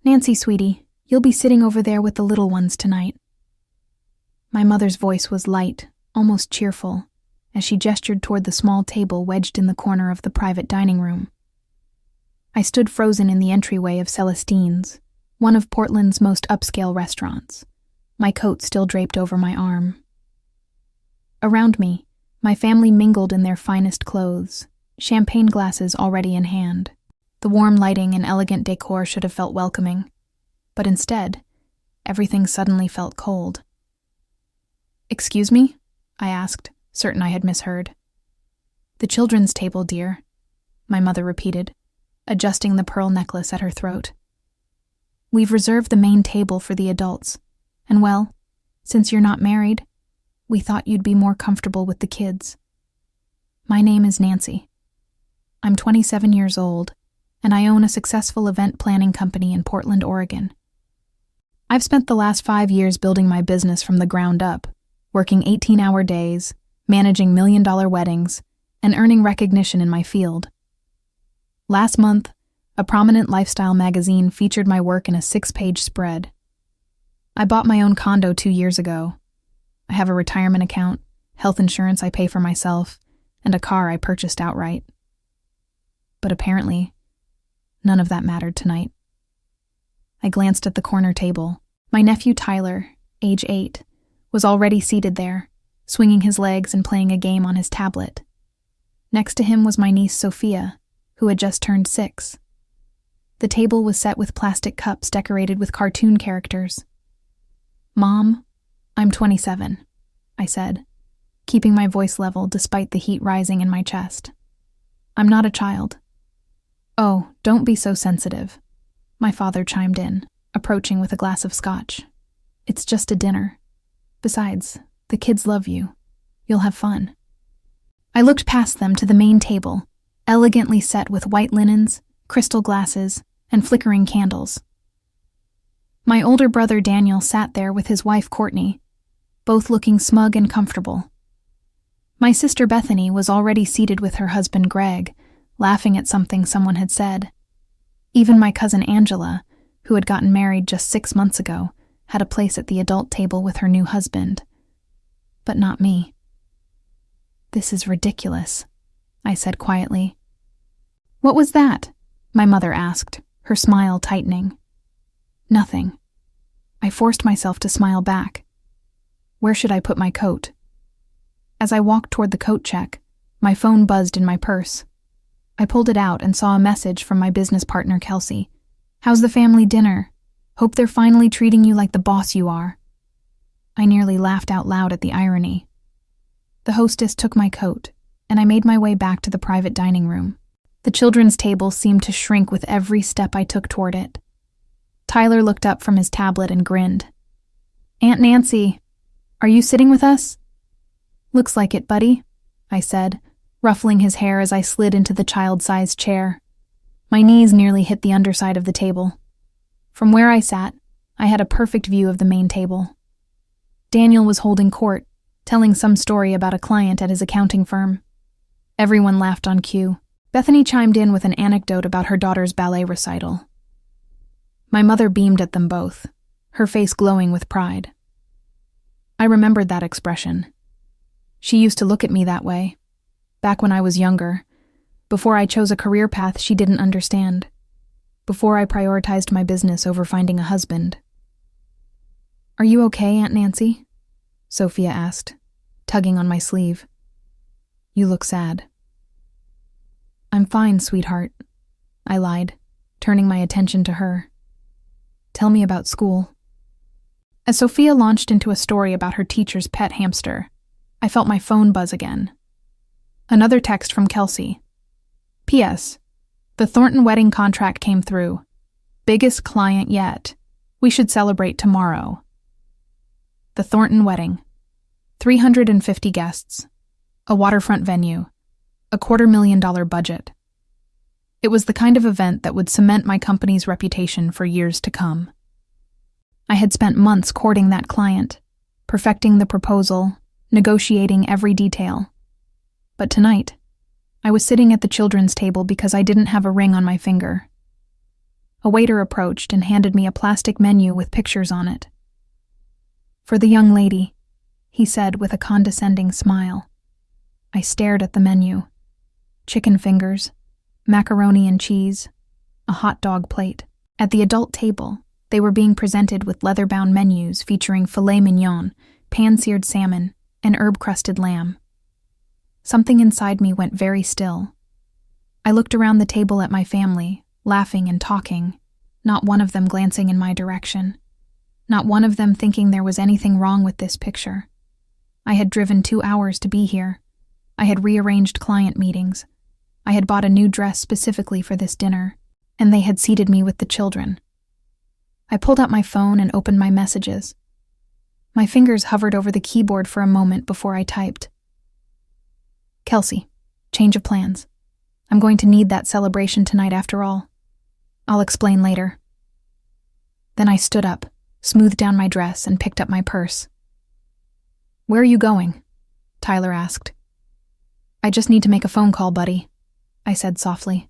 Nancy, sweetie, you'll be sitting over there with the little ones tonight. My mother's voice was light, almost cheerful, as she gestured toward the small table wedged in the corner of the private dining room. I stood frozen in the entryway of Celestine's, one of Portland's most upscale restaurants, my coat still draped over my arm. Around me, my family mingled in their finest clothes, champagne glasses already in hand. The warm lighting and elegant decor should have felt welcoming, but instead, everything suddenly felt cold. "Excuse me?" I asked, certain I had misheard. "The children's table, dear," my mother repeated, adjusting the pearl necklace at her throat. "We've reserved the main table for the adults, and well, since you're not married, we thought you'd be more comfortable with the kids. My name is Nancy. I'm 27 years old, and I own a successful event planning company in Portland, Oregon. I've spent the last 5 years building my business from the ground up, working 18-hour days, managing million-dollar weddings, and earning recognition in my field. Last month, a prominent lifestyle magazine featured my work in a 6-page spread. I bought my own condo 2 years ago. I have a retirement account, health insurance I pay for myself, and a car I purchased outright. But apparently, none of that mattered tonight. I glanced at the corner table. My nephew Tyler, age 8, was already seated there, swinging his legs and playing a game on his tablet. Next to him was my niece Sophia, who had just turned 6. The table was set with plastic cups decorated with cartoon characters. "Mom, I'm 27, I said, keeping my voice level despite the heat rising in my chest. "I'm not a child." "Oh, don't be so sensitive," my father chimed in, approaching with a glass of scotch. "It's just a dinner. Besides, the kids love you. You'll have fun." I looked past them to the main table, elegantly set with white linens, crystal glasses, and flickering candles. My older brother Daniel sat there with his wife Courtney, both looking smug and comfortable. My sister Bethany was already seated with her husband Greg, laughing at something someone had said. Even my cousin Angela, who had gotten married just 6 months ago, had a place at the adult table with her new husband. But not me. "This is ridiculous," I said quietly. "What was that?" my mother asked, her smile tightening. "Nothing." I forced myself to smile back. Where should I put my coat? As I walked toward the coat check, my phone buzzed in my purse. I pulled it out and saw a message from my business partner, Kelsey. "How's the family dinner? Hope they're finally treating you like the boss you are." I nearly laughed out loud at the irony. The hostess took my coat, and I made my way back to the private dining room. The children's table seemed to shrink with every step I took toward it. Tyler looked up from his tablet and grinned. "Aunt Nancy, are you sitting with us?" "Looks like it, buddy," I said, ruffling his hair as I slid into the child-sized chair. My knees nearly hit the underside of the table. From where I sat, I had a perfect view of the main table. Daniel was holding court, telling some story about a client at his accounting firm. Everyone laughed on cue. Bethany chimed in with an anecdote about her daughter's ballet recital. My mother beamed at them both, her face glowing with pride. I remembered that expression. She used to look at me that way, back when I was younger, before I chose a career path she didn't understand, before I prioritized my business over finding a husband. "Are you okay, Aunt Nancy?" Sophia asked, tugging on my sleeve. "You look sad." "I'm fine, sweetheart," I lied, turning my attention to her. "Tell me about school." As Sophia launched into a story about her teacher's pet hamster, I felt my phone buzz again. Another text from Kelsey. "P.S. The Thornton wedding contract came through. Biggest client yet. We should celebrate tomorrow." The Thornton wedding. 350 guests. A waterfront venue. A $250,000 budget. It was the kind of event that would cement my company's reputation for years to come. I had spent months courting that client, perfecting the proposal, negotiating every detail. But tonight, I was sitting at the children's table because I didn't have a ring on my finger. A waiter approached and handed me a plastic menu with pictures on it. "For the young lady," he said with a condescending smile. I stared at the menu. Chicken fingers, macaroni and cheese, a hot dog plate. At the adult table, they were being presented with leather-bound menus featuring filet mignon, pan-seared salmon, and herb-crusted lamb. Something inside me went very still. I looked around the table at my family, laughing and talking, not one of them glancing in my direction, not one of them thinking there was anything wrong with this picture. I had driven 2 hours to be here. I had rearranged client meetings. I had bought a new dress specifically for this dinner, and they had seated me with the children. I pulled out my phone and opened my messages. My fingers hovered over the keyboard for a moment before I typed. "Kelsey, change of plans. I'm going to need that celebration tonight after all. I'll explain later." Then I stood up, smoothed down my dress, and picked up my purse. "Where are you going?" Tyler asked. "I just need to make a phone call, buddy," I said softly.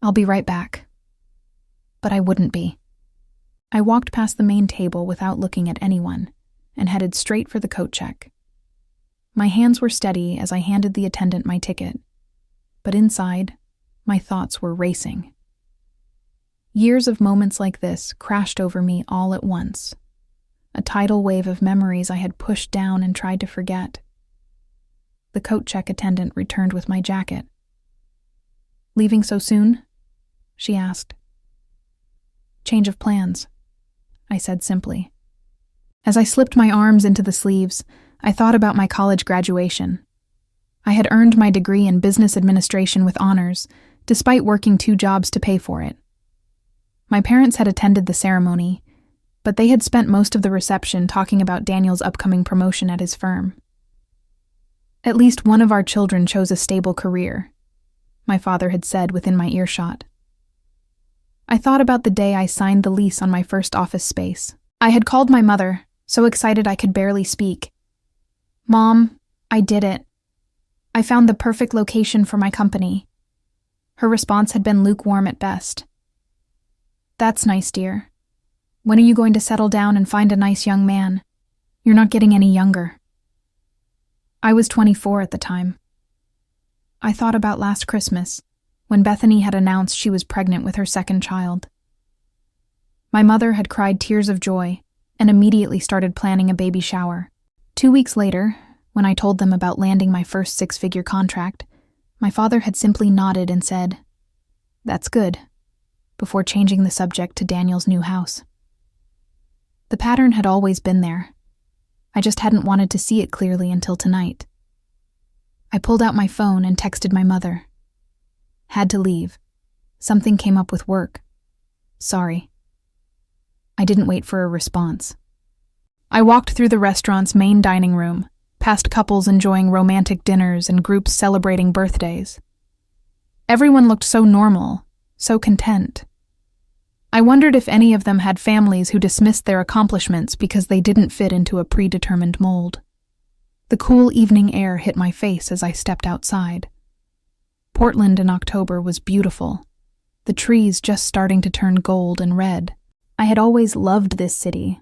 "I'll be right back." But I wouldn't be. I walked past the main table without looking at anyone and headed straight for the coat check. My hands were steady as I handed the attendant my ticket, but inside, my thoughts were racing. Years of moments like this crashed over me all at once, a tidal wave of memories I had pushed down and tried to forget. The coat check attendant returned with my jacket. "Leaving so soon?" she asked. "Change of plans," I said simply. As I slipped my arms into the sleeves, I thought about my college graduation. I had earned my degree in business administration with honors, despite working 2 jobs to pay for it. My parents had attended the ceremony, but they had spent most of the reception talking about Daniel's upcoming promotion at his firm. "At least one of our children chose a stable career," my father had said within my earshot. I thought about the day I signed the lease on my first office space. I had called my mother, so excited I could barely speak. "Mom, I did it. I found the perfect location for my company." Her response had been lukewarm at best. "That's nice, dear. When are you going to settle down and find a nice young man? You're not getting any younger." I was 24 at the time. I thought about last Christmas, when Bethany had announced she was pregnant with her second child. My mother had cried tears of joy and immediately started planning a baby shower. 2 weeks later, when I told them about landing my first 6-figure contract, my father had simply nodded and said, "That's good," before changing the subject to Daniel's new house. The pattern had always been there. I just hadn't wanted to see it clearly until tonight. I pulled out my phone and texted my mother. "Had to leave. Something came up with work. Sorry." I didn't wait for a response. I walked through the restaurant's main dining room, past couples enjoying romantic dinners and groups celebrating birthdays. Everyone looked so normal, so content. I wondered if any of them had families who dismissed their accomplishments because they didn't fit into a predetermined mold. The cool evening air hit my face as I stepped outside. Portland in October was beautiful, the trees just starting to turn gold and red. I had always loved this city,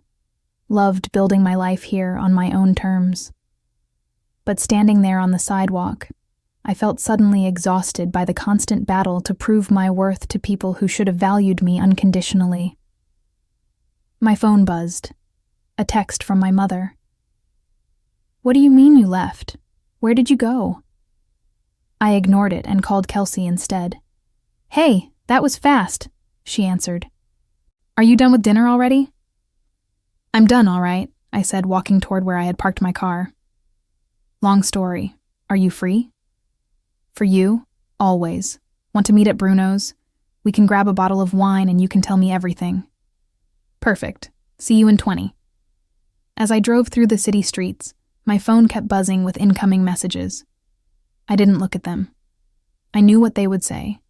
loved building my life here on my own terms. But standing there on the sidewalk, I felt suddenly exhausted by the constant battle to prove my worth to people who should have valued me unconditionally. My phone buzzed. A text from my mother. "What do you mean you left? Where did you go?" I ignored it and called Kelsey instead. "Hey, that was fast," she answered. "Are you done with dinner already?" "I'm done, all right," I said, walking toward where I had parked my car. "Long story. Are you free?" "For you, always. Want to meet at Bruno's? We can grab a bottle of wine and you can tell me everything." "Perfect. See you in 20. As I drove through the city streets, my phone kept buzzing with incoming messages. I didn't look at them. I knew what they would say.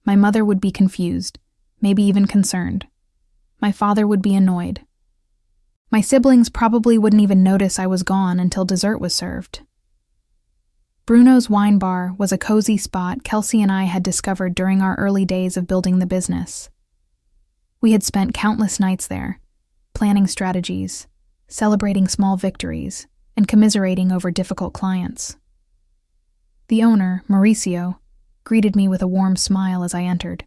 My mother would be confused, maybe even concerned. My father would be annoyed. My siblings probably wouldn't even notice I was gone until dessert was served. Bruno's Wine Bar was a cozy spot Kelsey and I had discovered during our early days of building the business. We had spent countless nights there, planning strategies, celebrating small victories, and commiserating over difficult clients. The owner, Mauricio, greeted me with a warm smile as I entered.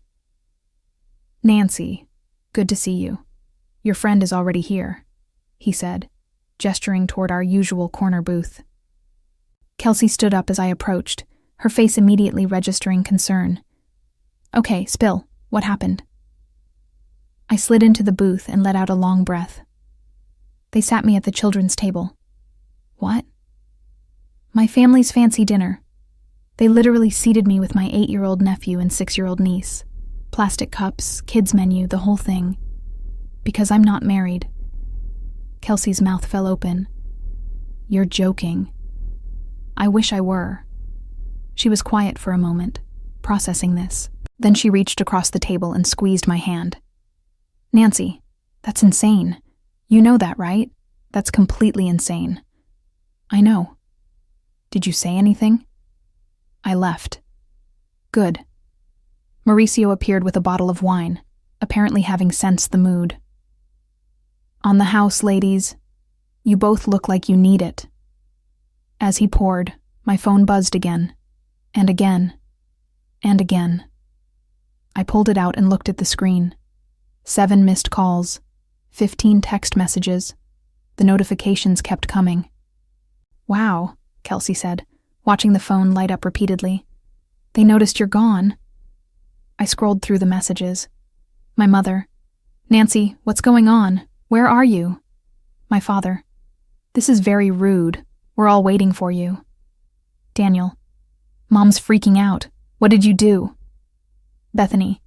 "Nancy, good to see you. Your friend is already here," he said, gesturing toward our usual corner booth. Kelsey stood up as I approached, her face immediately registering concern. "Okay, spill. What happened?" I slid into the booth and let out a long breath. They sat me at the children's table. What? My family's fancy dinner. They literally seated me with my 8-year-old nephew and 6-year-old niece. Plastic cups, kids' menu, the whole thing. Because I'm not married. Kelsey's mouth fell open. "You're joking." I wish I were. She was quiet for a moment, processing this. Then she reached across the table and squeezed my hand. "Nancy, that's insane. You know that, right? That's completely insane." "I know." "Did you say anything?" "I left." "Good." Mauricio appeared with a bottle of wine, apparently having sensed the mood. "On the house, ladies. You both look like you need it." As he poured, my phone buzzed again, and again, and again. I pulled it out and looked at the screen. 7 missed calls, 15 text messages. The notifications kept coming. "Wow," Kelsey said, watching the phone light up repeatedly. "They noticed you're gone." I scrolled through the messages. My mother. "Nancy, what's going on? Where are you?" My father. "This is very rude. We're all waiting for you." Daniel. "Mom's freaking out. What did you do?" Bethany.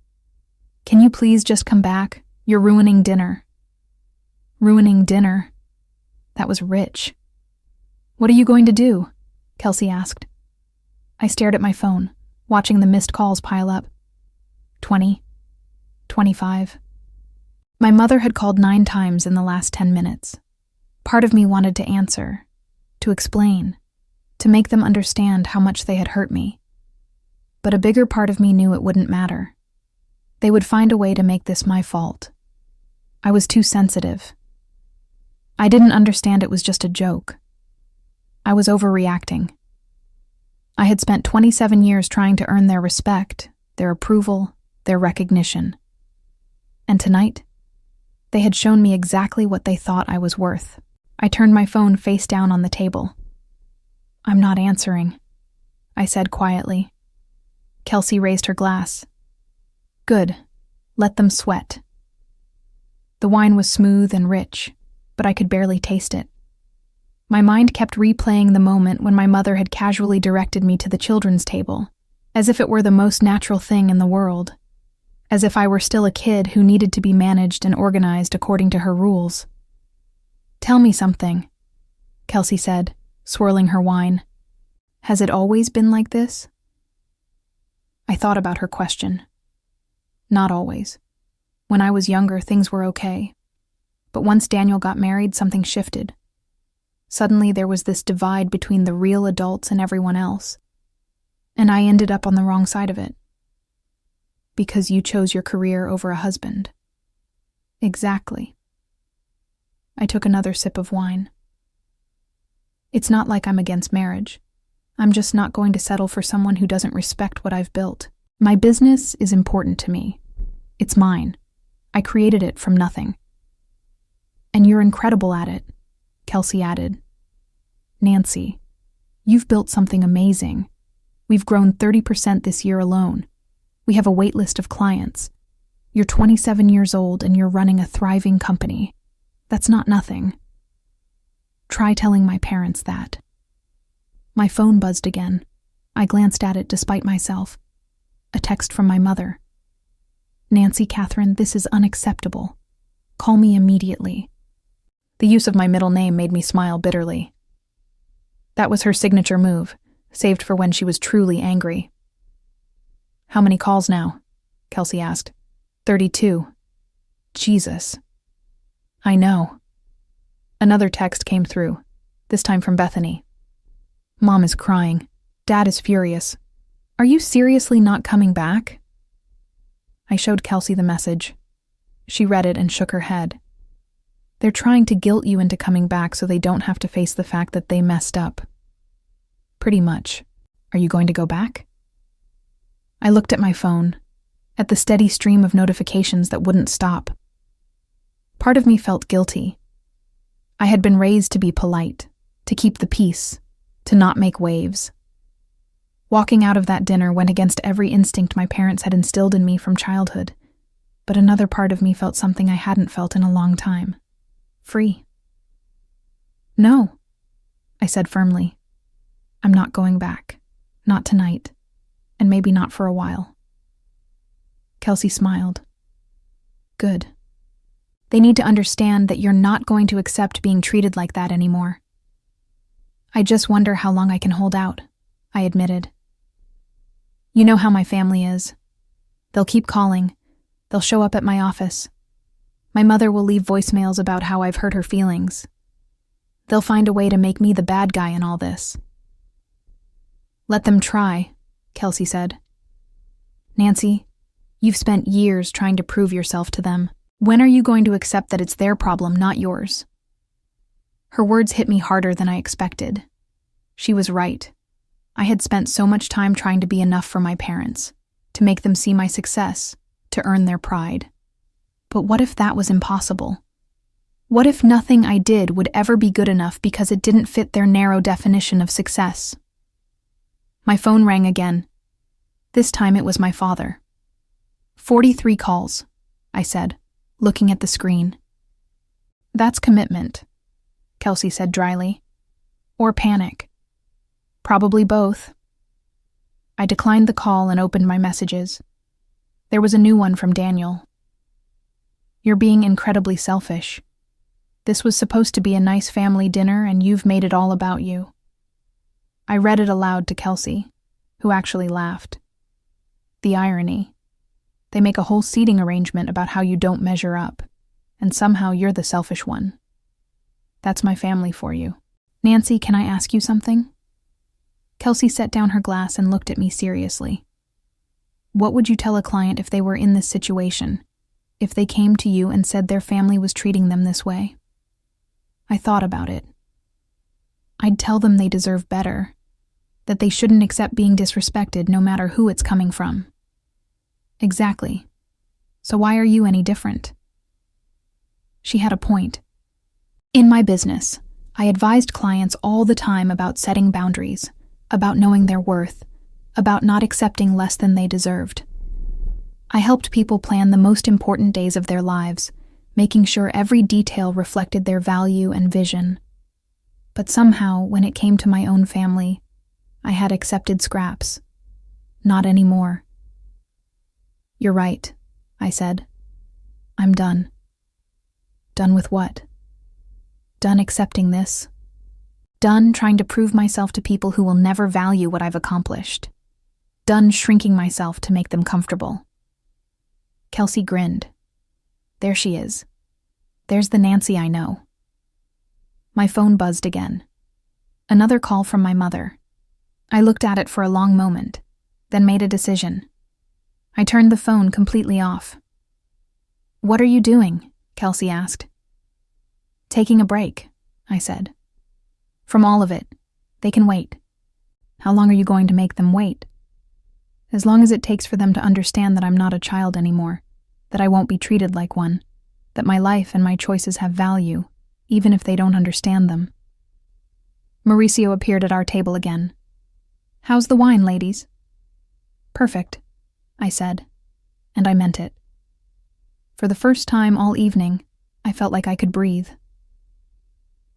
"Can you please just come back? You're ruining dinner." Ruining dinner? That was rich. "What are you going to do?" Kelsey asked. I stared at my phone, watching the missed calls pile up. 20. 25. My mother had called 9 times in the last 10 minutes. Part of me wanted to answer, to explain, to make them understand how much they had hurt me. But a bigger part of me knew it wouldn't matter. They would find a way to make this my fault. I was too sensitive. I didn't understand it was just a joke. I was overreacting. I had spent 27 years trying to earn their respect, their approval, their recognition. And tonight, they had shown me exactly what they thought I was worth. I turned my phone face down on the table. "I'm not answering," I said quietly. Kelsey raised her glass. "Good. Let them sweat." The wine was smooth and rich, but I could barely taste it. My mind kept replaying the moment when my mother had casually directed me to the children's table, as if it were the most natural thing in the world, as if I were still a kid who needed to be managed and organized according to her rules. "Tell me something," Kelsey said, swirling her wine. "Has it always been like this?" I thought about her question. Not always. When I was younger, things were okay. But once Daniel got married, something shifted. Suddenly, there was this divide between the real adults and everyone else. And I ended up on the wrong side of it. Because you chose your career over a husband. Exactly. I took another sip of wine. It's not like I'm against marriage. I'm just not going to settle for someone who doesn't respect what I've built. My business is important to me. It's mine. I created it from nothing. And you're incredible at it, Kelsey added. Nancy, you've built something amazing. We've grown 30% this year alone. We have a wait list of clients. You're 27 years old and you're running a thriving company. That's not nothing. Try telling my parents that. My phone buzzed again. I glanced at it despite myself. A text from my mother. Nancy Catherine, this is unacceptable. Call me immediately. The use of my middle name made me smile bitterly. That was her signature move, saved for when she was truly angry. How many calls now? Kelsey asked. 32. Jesus. I know. Another text came through, this time from Bethany. Mom is crying. Dad is furious. Are you seriously not coming back? I showed Kelsey the message. She read it and shook her head. They're trying to guilt you into coming back so they don't have to face the fact that they messed up. Pretty much. Are you going to go back? I looked at my phone, at the steady stream of notifications that wouldn't stop. Part of me felt guilty. I had been raised to be polite, to keep the peace, to not make waves. Walking out of that dinner went against every instinct my parents had instilled in me from childhood, but another part of me felt something I hadn't felt in a long time. Free. No, I said firmly. I'm not going back. Not tonight. And maybe not for a while. Kelsey smiled. Good. They need to understand that you're not going to accept being treated like that anymore. I just wonder how long I can hold out, I admitted. You know how my family is. They'll keep calling. They'll show up at my office. My mother will leave voicemails about how I've hurt her feelings. They'll find a way to make me the bad guy in all this. Let them try, Kelsey said. Nancy, you've spent years trying to prove yourself to them. When are you going to accept that it's their problem, not yours? Her words hit me harder than I expected. She was right. I had spent so much time trying to be enough for my parents, to make them see my success, to earn their pride. But what if that was impossible? What if nothing I did would ever be good enough because it didn't fit their narrow definition of success? My phone rang again. This time it was my father. 43 calls, I said, looking at the screen. That's commitment, Kelsey said dryly. Or panic. Probably both. I declined the call and opened my messages. There was a new one from Daniel. You're being incredibly selfish. This was supposed to be a nice family dinner and you've made it all about you. I read it aloud to Kelsey, who actually laughed. The irony. They make a whole seating arrangement about how you don't measure up, and somehow you're the selfish one. That's my family for you. Nancy, can I ask you something? Kelsey set down her glass and looked at me seriously. What would you tell a client if they were in this situation, if they came to you and said their family was treating them this way? I thought about it. I'd tell them they deserve better, that they shouldn't accept being disrespected no matter who it's coming from. Exactly. So why are you any different? She had a point. In my business, I advised clients all the time about setting boundaries, about knowing their worth, about not accepting less than they deserved. I helped people plan the most important days of their lives, making sure every detail reflected their value and vision. But somehow, when it came to my own family, I had accepted scraps. Not anymore. You're right, I said. I'm done. Done with what? Done accepting this. Done trying to prove myself to people who will never value what I've accomplished. Done shrinking myself to make them comfortable. Kelsey grinned. There she is. There's the Nancy I know. My phone buzzed again. Another call from my mother. I looked at it for a long moment, then made a decision. I turned the phone completely off. What are you doing? Kelsey asked. Taking a break, I said. From all of it. They can wait. How long are you going to make them wait? As long as it takes for them to understand that I'm not a child anymore, that I won't be treated like one, that my life and my choices have value, even if they don't understand them. Mauricio appeared at our table again. How's the wine, ladies? Perfect, I said, and I meant it. For the first time all evening, I felt like I could breathe.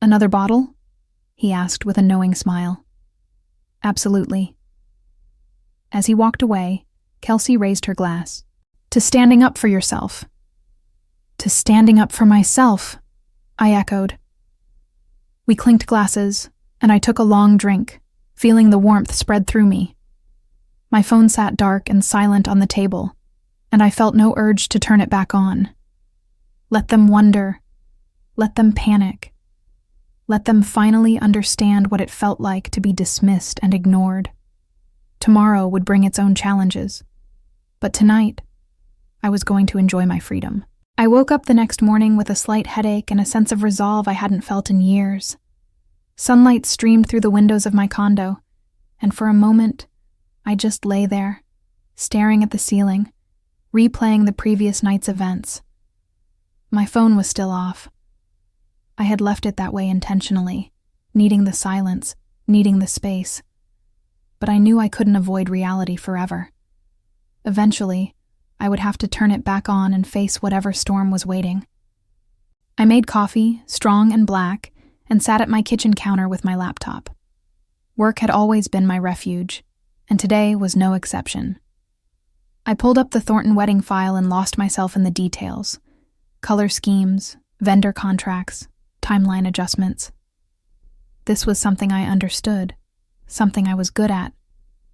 Another bottle? He asked with a knowing smile. Absolutely. As he walked away, Kelsey raised her glass. To standing up for yourself. To standing up for myself, I echoed. We clinked glasses, and I took a long drink, feeling the warmth spread through me. My phone sat dark and silent on the table, and I felt no urge to turn it back on. Let them wonder. Let them panic. Let them finally understand what it felt like to be dismissed and ignored. Tomorrow would bring its own challenges, but tonight, I was going to enjoy my freedom. I woke up the next morning with a slight headache and a sense of resolve I hadn't felt in years. Sunlight streamed through the windows of my condo, and for a moment, I just lay there, staring at the ceiling, replaying the previous night's events. My phone was still off. I had left it that way intentionally, needing the silence, needing the space. But I knew I couldn't avoid reality forever. Eventually, I would have to turn it back on and face whatever storm was waiting. I made coffee, strong and black, and sat at my kitchen counter with my laptop. Work had always been my refuge, and today was no exception. I pulled up the Thornton wedding file and lost myself in the details. Color schemes, vendor contracts, timeline adjustments. This was something I understood, something I was good at,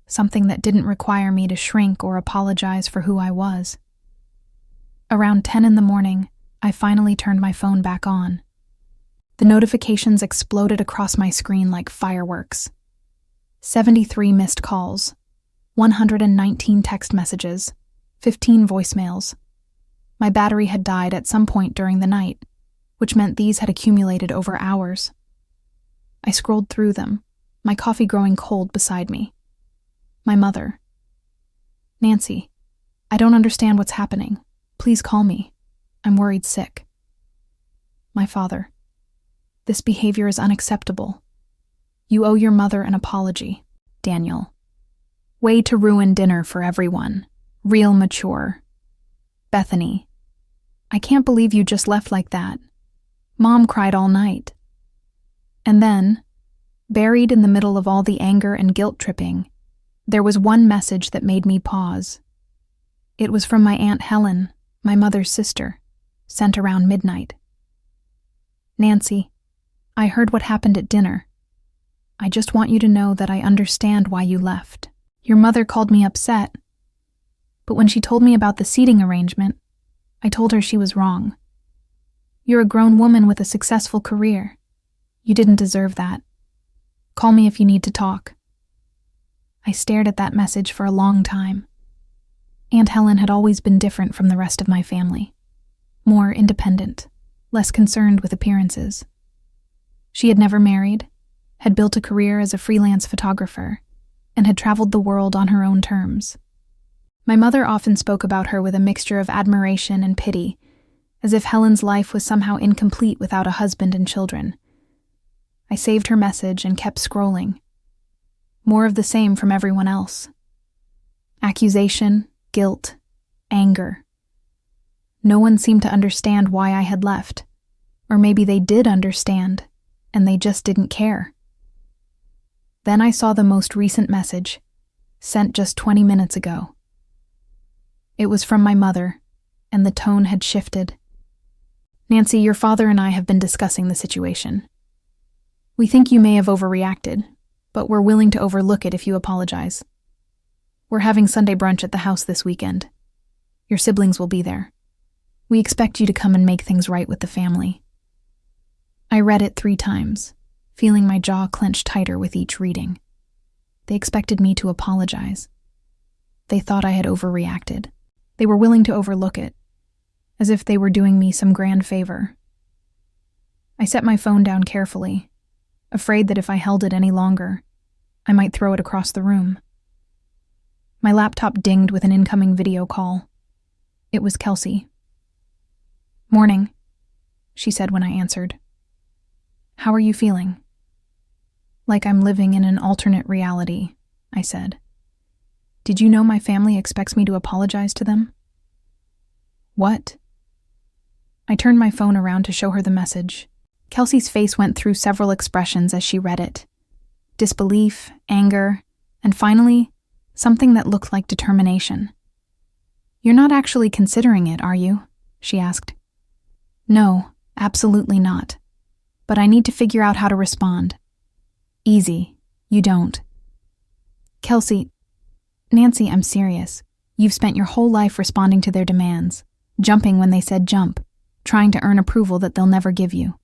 something that didn't require me to shrink or apologize for who I was. Around 10 in the morning, I finally turned my phone back on. The notifications exploded across my screen like fireworks. 73 missed calls, 119 text messages, 15 voicemails. My battery had died at some point during the night, which meant these had accumulated over hours. I scrolled through them, my coffee growing cold beside me. My mother. Nancy, I don't understand what's happening. Please call me. I'm worried sick. My father. This behavior is unacceptable. You owe your mother an apology. Daniel. Way to ruin dinner for everyone. Real mature. Bethany. I can't believe you just left like that. Mom cried all night. And then, buried in the middle of all the anger and guilt tripping, there was one message that made me pause. It was from my Aunt Helen, my mother's sister, sent around midnight. Nancy, I heard what happened at dinner. I just want you to know that I understand why you left. Your mother called me upset, but when she told me about the seating arrangement, I told her she was wrong. You're a grown woman with a successful career. You didn't deserve that. Call me if you need to talk. I stared at that message for a long time. Aunt Helen had always been different from the rest of my family. More independent, less concerned with appearances. She had never married, had built a career as a freelance photographer, and had traveled the world on her own terms. My mother often spoke about her with a mixture of admiration and pity, as if Helen's life was somehow incomplete without a husband and children. I saved her message and kept scrolling. More of the same from everyone else. Accusation, guilt, anger. No one seemed to understand why I had left. Or maybe they did understand, and they just didn't care. Then I saw the most recent message, sent just 20 minutes ago. It was from my mother, and the tone had shifted. Nancy, your father and I have been discussing the situation. We think you may have overreacted, but we're willing to overlook it if you apologize. We're having Sunday brunch at the house this weekend. Your siblings will be there. We expect you to come and make things right with the family. I read it 3 times, feeling my jaw clench tighter with each reading. They expected me to apologize. They thought I had overreacted. They were willing to overlook it, as if they were doing me some grand favor. I set my phone down carefully, afraid that if I held it any longer, I might throw it across the room. My laptop dinged with an incoming video call. It was Kelsey. "Morning," she said when I answered. "How are you feeling?" "Like I'm living in an alternate reality," I said. "Did you know my family expects me to apologize to them?" "What?" I turned my phone around to show her the message. Kelsey's face went through several expressions as she read it. Disbelief, anger, and finally, something that looked like determination. "You're not actually considering it, are you?" she asked. "No, absolutely not. But I need to figure out how to respond." "Easy. You don't." "Kelsey, Nancy, I'm serious. You've spent your whole life responding to their demands, jumping when they said jump, trying to earn approval that they'll never give you.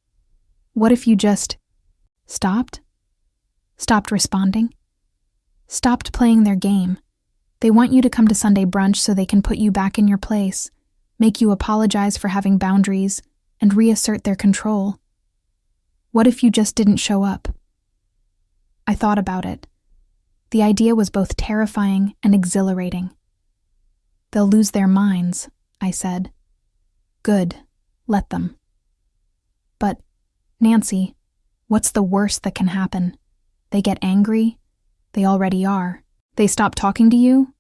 What if you just stopped? Stopped responding? Stopped playing their game. They want you to come to Sunday brunch so they can put you back in your place, make you apologize for having boundaries, and reassert their control. What if you just didn't show up? I thought about it. The idea was both terrifying and exhilarating. They'll lose their minds, I said. Good, let them. But, Nancy, what's the worst that can happen? They get angry? They already are. They stop talking to you?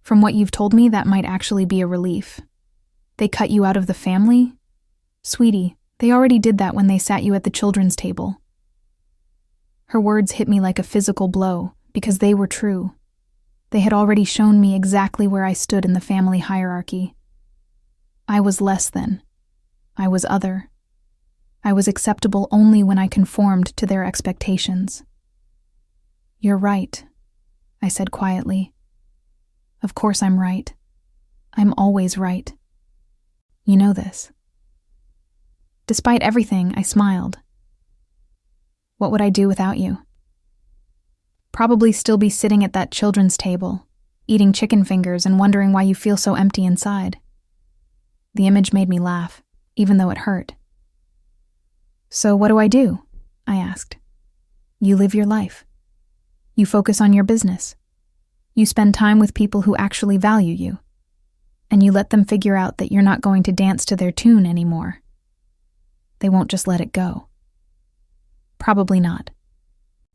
From what you've told me, that might actually be a relief. They cut you out of the family? Sweetie, they already did that when they sat you at the children's table. Her words hit me like a physical blow, because they were true. They had already shown me exactly where I stood in the family hierarchy. I was less than. I was other. I was acceptable only when I conformed to their expectations. You're right, I said quietly. Of course I'm right. I'm always right. You know this. Despite everything, I smiled. What would I do without you? Probably still be sitting at that children's table, eating chicken fingers and wondering why you feel so empty inside. The image made me laugh, even though it hurt. So what do I do? I asked. You live your life. You focus on your business. You spend time with people who actually value you. And you let them figure out that you're not going to dance to their tune anymore. They won't just let it go. Probably not.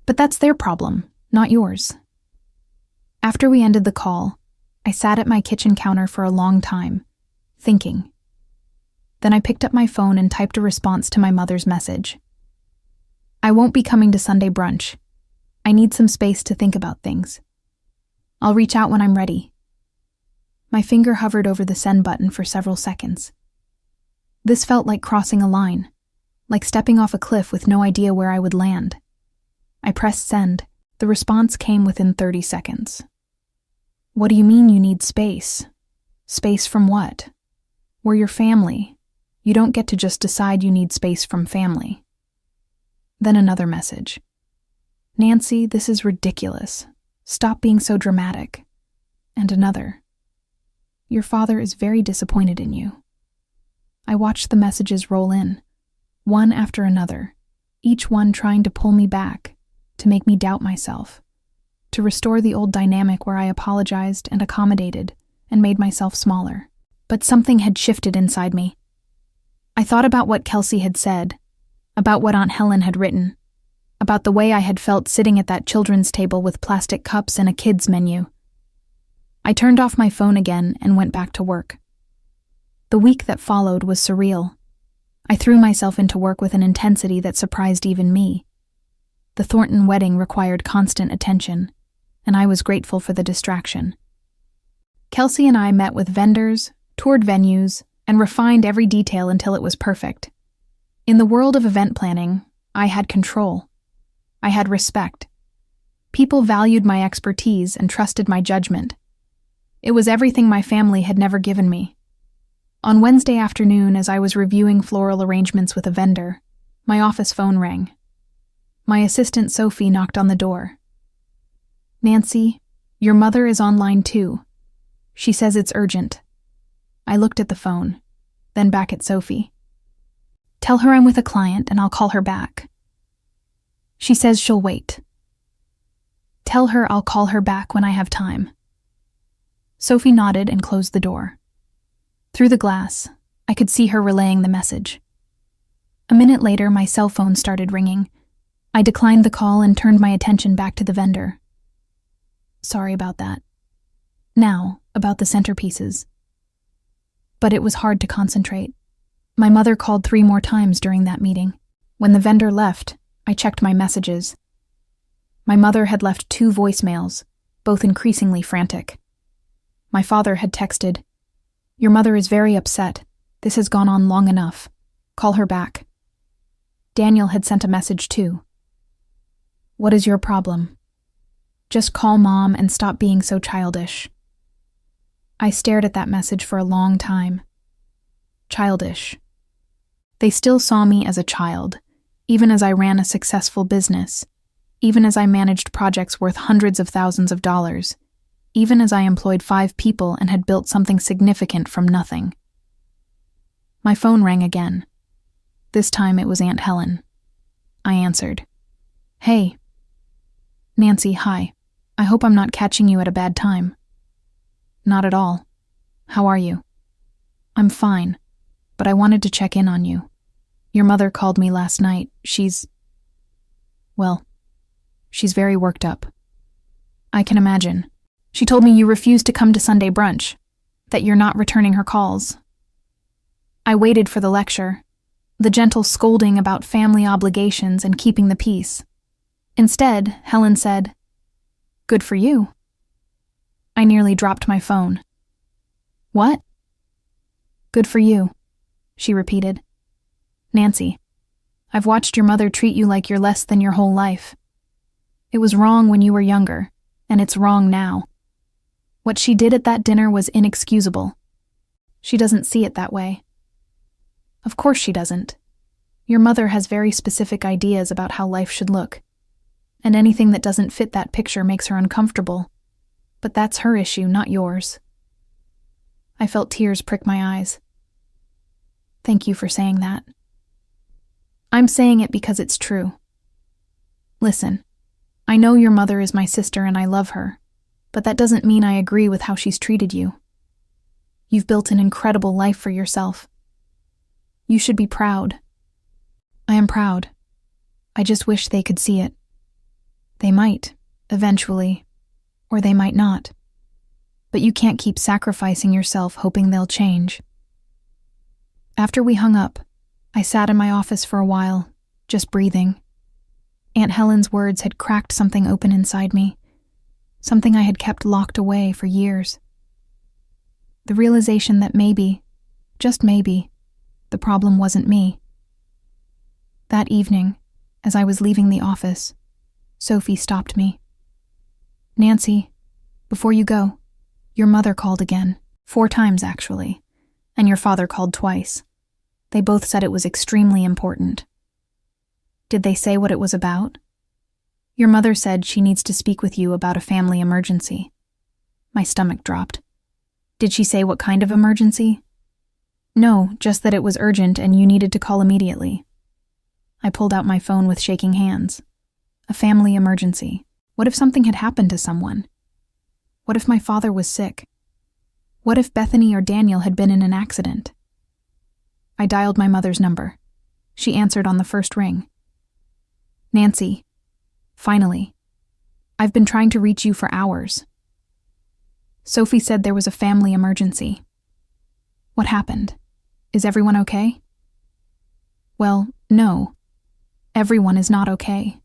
But that's their problem, not yours. After we ended the call, I sat at my kitchen counter for a long time, thinking. Then I picked up my phone and typed a response to my mother's message. I won't be coming to Sunday brunch. I need some space to think about things. I'll reach out when I'm ready. My finger hovered over the send button for several seconds. This felt like crossing a line, like stepping off a cliff with no idea where I would land. I pressed send. The response came within 30 seconds. What do you mean you need space? Space from what? We're your family. You don't get to just decide you need space from family. Then another message. Nancy, this is ridiculous. Stop being so dramatic. And another. Your father is very disappointed in you. I watched the messages roll in, one after another, each one trying to pull me back, to make me doubt myself, to restore the old dynamic where I apologized and accommodated and made myself smaller. But something had shifted inside me. I thought about what Kelsey had said, about what Aunt Helen had written, about the way I had felt sitting at that children's table with plastic cups and a kids' menu. I turned off my phone again and went back to work. The week that followed was surreal. I threw myself into work with an intensity that surprised even me. The Thornton wedding required constant attention, and I was grateful for the distraction. Kelsey and I met with vendors, toured venues, and refined every detail until it was perfect. In the world of event planning, I had control. I had respect. People valued my expertise and trusted my judgment. It was everything my family had never given me. On Wednesday afternoon, as I was reviewing floral arrangements with a vendor, my office phone rang. My assistant Sophie knocked on the door. Nancy, your mother is online too. She says it's urgent. I looked at the phone, then back at Sophie. Tell her I'm with a client and I'll call her back. She says she'll wait. Tell her I'll call her back when I have time. Sophie nodded and closed the door. Through the glass, I could see her relaying the message. A minute later, my cell phone started ringing. I declined the call and turned my attention back to the vendor. Sorry about that. Now, about the centerpieces. But it was hard to concentrate. My mother called 3 more times during that meeting. When the vendor left, I checked my messages. My mother had left 2 voicemails, both increasingly frantic. My father had texted, Your mother is very upset. This has gone on long enough. Call her back. Daniel had sent a message too. What is your problem? Just call Mom and stop being so childish. I stared at that message for a long time. Childish. They still saw me as a child, even as I ran a successful business, even as I managed projects worth hundreds of thousands of dollars, even as I employed 5 people and had built something significant from nothing. My phone rang again. This time it was Aunt Helen. I answered. Hey. Nancy, hi. I hope I'm not catching you at a bad time. Not at all. How are you? I'm fine, but I wanted to check in on you. Your mother called me last night. She's very worked up. I can imagine. She told me you refused to come to Sunday brunch, that you're not returning her calls. I waited for the lecture, the gentle scolding about family obligations and keeping the peace. Instead, Helen said, "Good for you." I nearly dropped my phone. What? Good for you, she repeated. Nancy, I've watched your mother treat you like you're less than your whole life. It was wrong when you were younger, and it's wrong now. What she did at that dinner was inexcusable. She doesn't see it that way. Of course she doesn't. Your mother has very specific ideas about how life should look, and anything that doesn't fit that picture makes her uncomfortable. But that's her issue, not yours. I felt tears prick my eyes. Thank you for saying that. I'm saying it because it's true. Listen, I know your mother is my sister and I love her, but that doesn't mean I agree with how she's treated you. You've built an incredible life for yourself. You should be proud. I am proud. I just wish they could see it. They might, eventually, or they might not. But you can't keep sacrificing yourself hoping they'll change. After we hung up, I sat in my office for a while, just breathing. Aunt Helen's words had cracked something open inside me, something I had kept locked away for years. The realization that maybe, just maybe, the problem wasn't me. That evening, as I was leaving the office, Sophie stopped me. Nancy, before you go, your mother called again, 4 times actually, and your father called twice. They both said it was extremely important. Did they say what it was about? Your mother said she needs to speak with you about a family emergency. My stomach dropped. Did she say what kind of emergency? No, just that it was urgent and you needed to call immediately. I pulled out my phone with shaking hands. A family emergency. What if something had happened to someone? What if my father was sick? What if Bethany or Daniel had been in an accident? I dialed my mother's number. She answered on the first ring. Nancy, finally. I've been trying to reach you for hours. Sophie said there was a family emergency. What happened? Is everyone okay? Well, no. Everyone is not okay.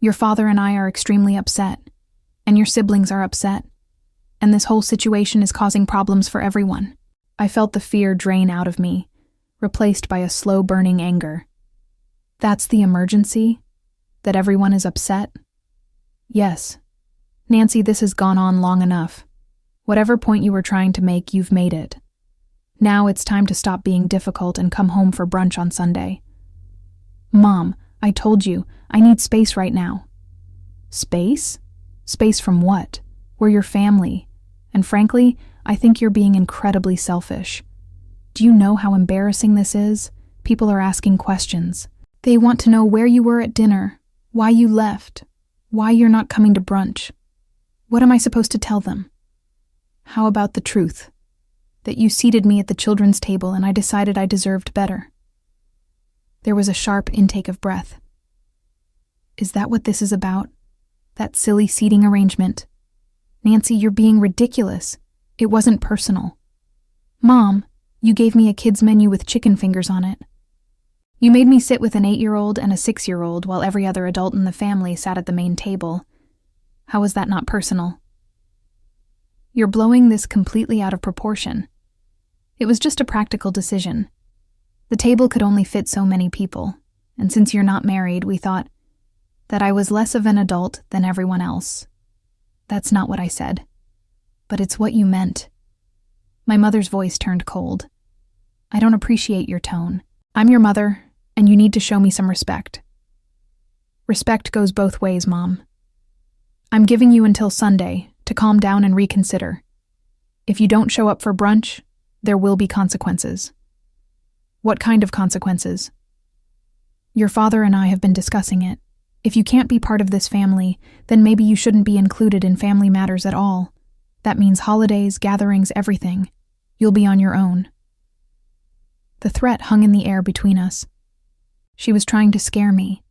Your father and I are extremely upset, and your siblings are upset, and this whole situation is causing problems for everyone. I felt the fear drain out of me, replaced by a slow-burning anger. That's the emergency? That everyone is upset? Yes. Nancy, this has gone on long enough. Whatever point you were trying to make, you've made it. Now it's time to stop being difficult and come home for brunch on Sunday. Mom, I told you, I need space right now. Space? Space from what? We're your family. And frankly, I think you're being incredibly selfish. Do you know how embarrassing this is? People are asking questions. They want to know where you were at dinner, why you left, why you're not coming to brunch. What am I supposed to tell them? How about the truth? That you seated me at the children's table and I decided I deserved better. There was a sharp intake of breath. Is that what this is about? That silly seating arrangement? Nancy, you're being ridiculous. It wasn't personal. Mom, you gave me a kid's menu with chicken fingers on it. You made me sit with an 8-year-old and a 6-year-old while every other adult in the family sat at the main table. How is that not personal? You're blowing this completely out of proportion. It was just a practical decision. The table could only fit so many people, and since you're not married, we thought that I was less of an adult than everyone else. That's not what I said, but it's what you meant. My mother's voice turned cold. I don't appreciate your tone. I'm your mother, and you need to show me some respect. Respect goes both ways, Mom. I'm giving you until Sunday to calm down and reconsider. If you don't show up for brunch, there will be consequences. What kind of consequences? Your father and I have been discussing it. If you can't be part of this family, then maybe you shouldn't be included in family matters at all. That means holidays, gatherings, everything. You'll be on your own. The threat hung in the air between us. She was trying to scare me,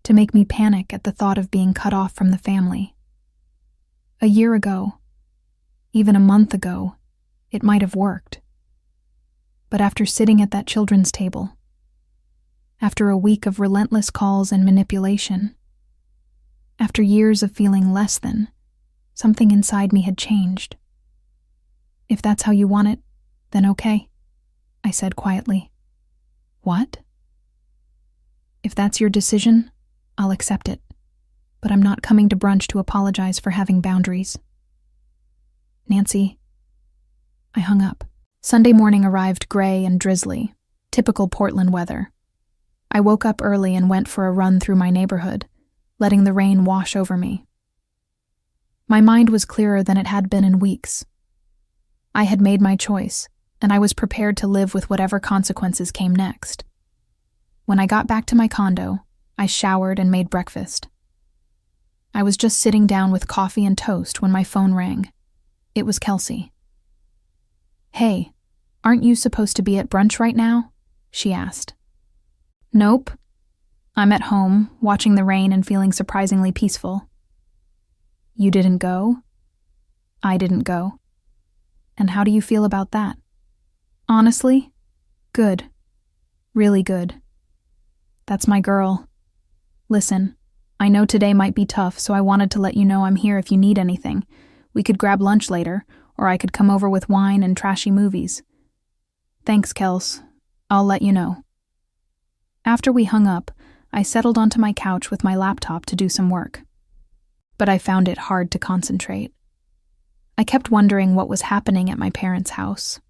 to make me panic at the thought of being cut off from the family. A year ago, even a month ago, it might have worked. But after sitting at that children's table, after a week of relentless calls and manipulation, after years of feeling less than, something inside me had changed. If that's how you want it, then okay, I said quietly. What? If that's your decision, I'll accept it, but I'm not coming to brunch to apologize for having boundaries. Nancy. I hung up. Sunday morning arrived gray and drizzly, typical Portland weather. I woke up early and went for a run through my neighborhood, letting the rain wash over me. My mind was clearer than it had been in weeks. I had made my choice, and I was prepared to live with whatever consequences came next. When I got back to my condo, I showered and made breakfast. I was just sitting down with coffee and toast when my phone rang. It was Kelsey. Hey, aren't you supposed to be at brunch right now? She asked. Nope. I'm at home, watching the rain and feeling surprisingly peaceful. You didn't go? I didn't go. And how do you feel about that? Honestly, good. Really good. That's my girl. Listen, I know today might be tough, so I wanted to let you know I'm here if you need anything. We could grab lunch later, or I could come over with wine and trashy movies. Thanks, Kels. I'll let you know. After we hung up, I settled onto my couch with my laptop to do some work. But I found it hard to concentrate. I kept wondering what was happening at my parents' house.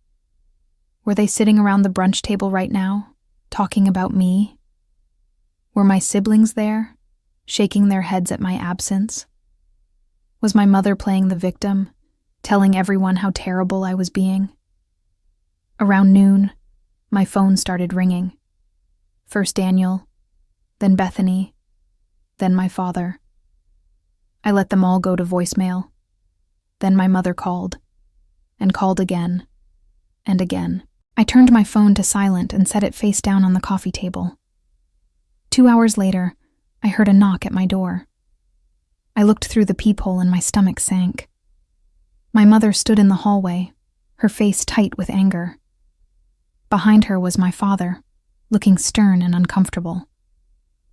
Were they sitting around the brunch table right now, talking about me? Were my siblings there, shaking their heads at my absence? Was my mother playing the victim, telling everyone how terrible I was being? Around noon, my phone started ringing. First Daniel, then Bethany, then my father. I let them all go to voicemail. Then my mother called, and called again, and again. I turned my phone to silent and set it face down on the coffee table. 2 hours later, I heard a knock at my door. I looked through the peephole and my stomach sank. My mother stood in the hallway, her face tight with anger. Behind her was my father, looking stern and uncomfortable.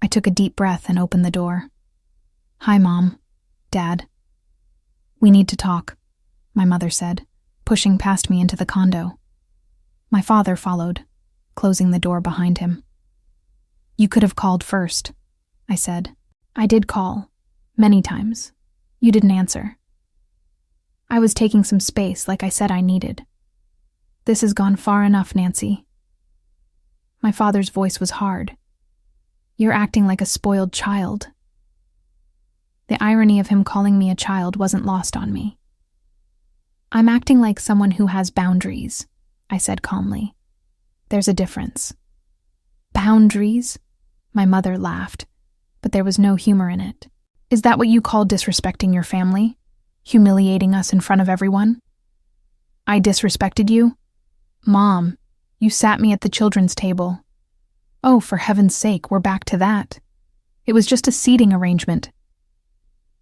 I took a deep breath and opened the door. Hi, Mom. Dad. We need to talk, my mother said, pushing past me into the condo. My father followed, closing the door behind him. You could have called first, I said. I did call, many times. You didn't answer. I was taking some space like I said I needed. This has gone far enough, Nancy. My father's voice was hard. You're acting like a spoiled child. The irony of him calling me a child wasn't lost on me. I'm acting like someone who has boundaries, I said calmly. There's a difference. Boundaries? My mother laughed, but there was no humor in it. Is that what you call disrespecting your family? Humiliating us in front of everyone? I disrespected you? Mom, you sat me at the children's table. Oh, for heaven's sake, we're back to that. It was just a seating arrangement.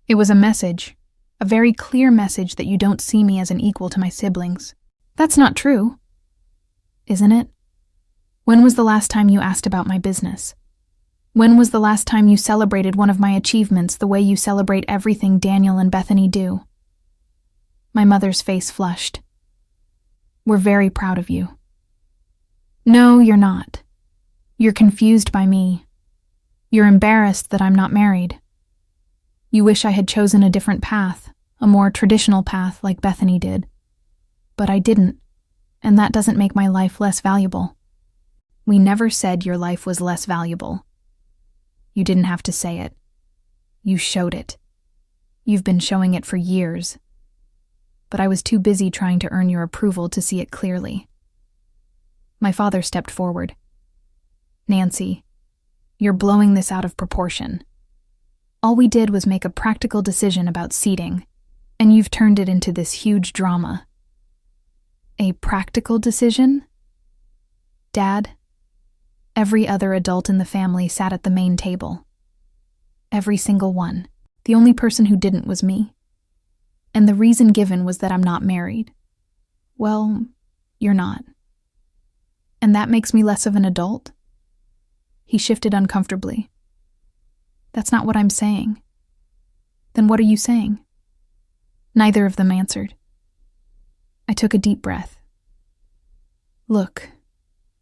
It was a message, a very clear message that you don't see me as an equal to my siblings. That's not true. Isn't it? When was the last time you asked about my business? When was the last time you celebrated one of my achievements the way you celebrate everything Daniel and Bethany do? My mother's face flushed. We're very proud of you. No, you're not. You're confused by me. You're embarrassed that I'm not married. You wish I had chosen a different path, a more traditional path like Bethany did. But I didn't, and that doesn't make my life less valuable. We never said your life was less valuable. You didn't have to say it. You showed it. You've been showing it for years. But I was too busy trying to earn your approval to see it clearly. My father stepped forward. Nancy, you're blowing this out of proportion. All we did was make a practical decision about seating, and you've turned it into this huge drama. A practical decision? Dad, every other adult in the family sat at the main table. Every single one. The only person who didn't was me. And the reason given was that I'm not married. Well, you're not. And that makes me less of an adult? He shifted uncomfortably. That's not what I'm saying. Then what are you saying? Neither of them answered. I took a deep breath. Look,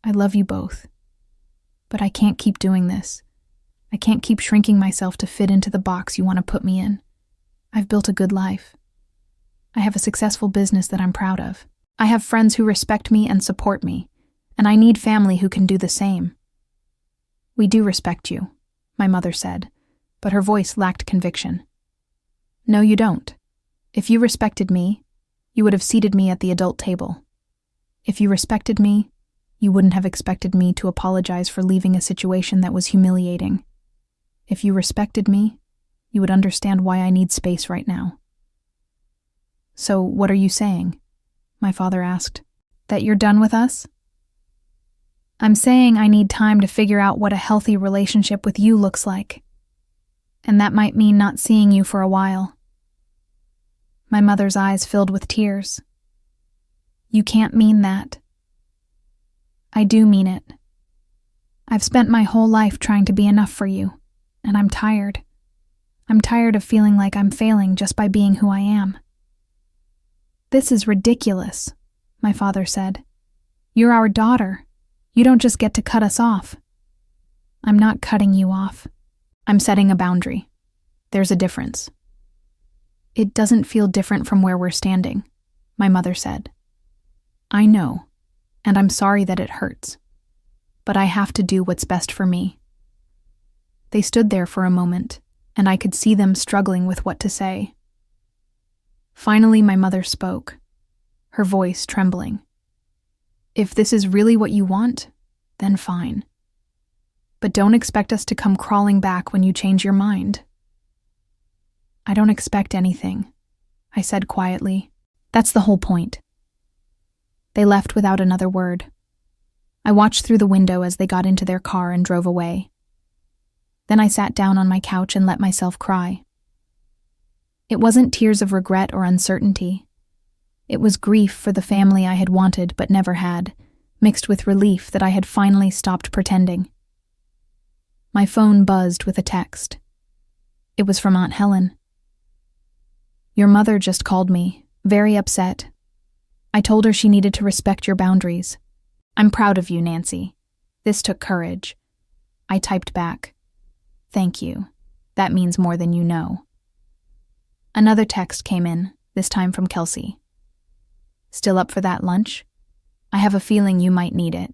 I love you both. But I can't keep doing this. I can't keep shrinking myself to fit into the box you want to put me in. I've built a good life. I have a successful business that I'm proud of. I have friends who respect me and support me, and I need family who can do the same. We do respect you, my mother said, but her voice lacked conviction. No, you don't. If you respected me, you would have seated me at the adult table. If you respected me, you wouldn't have expected me to apologize for leaving a situation that was humiliating. If you respected me, you would understand why I need space right now. So, what are you saying? My father asked. That you're done with us? I'm saying I need time to figure out what a healthy relationship with you looks like. And that might mean not seeing you for a while. My mother's eyes filled with tears. You can't mean that. I do mean it. I've spent my whole life trying to be enough for you, and I'm tired. I'm tired of feeling like I'm failing just by being who I am. This is ridiculous, my father said. You're our daughter. You don't just get to cut us off. I'm not cutting you off. I'm setting a boundary. There's a difference. It doesn't feel different from where we're standing, my mother said. I know, and I'm sorry that it hurts. But I have to do what's best for me. They stood there for a moment, and I could see them struggling with what to say. Finally, my mother spoke, her voice trembling. If this is really what you want, then fine. But don't expect us to come crawling back when you change your mind. I don't expect anything, I said quietly. That's the whole point. They left without another word. I watched through the window as they got into their car and drove away. Then I sat down on my couch and let myself cry. It wasn't tears of regret or uncertainty. It was grief for the family I had wanted but never had, mixed with relief that I had finally stopped pretending. My phone buzzed with a text. It was from Aunt Helen. Your mother just called me, very upset. I told her she needed to respect your boundaries. I'm proud of you, Nancy. This took courage. I typed back. Thank you. That means more than you know. Another text came in, this time from Kelsey. Still up for that lunch? I have a feeling you might need it.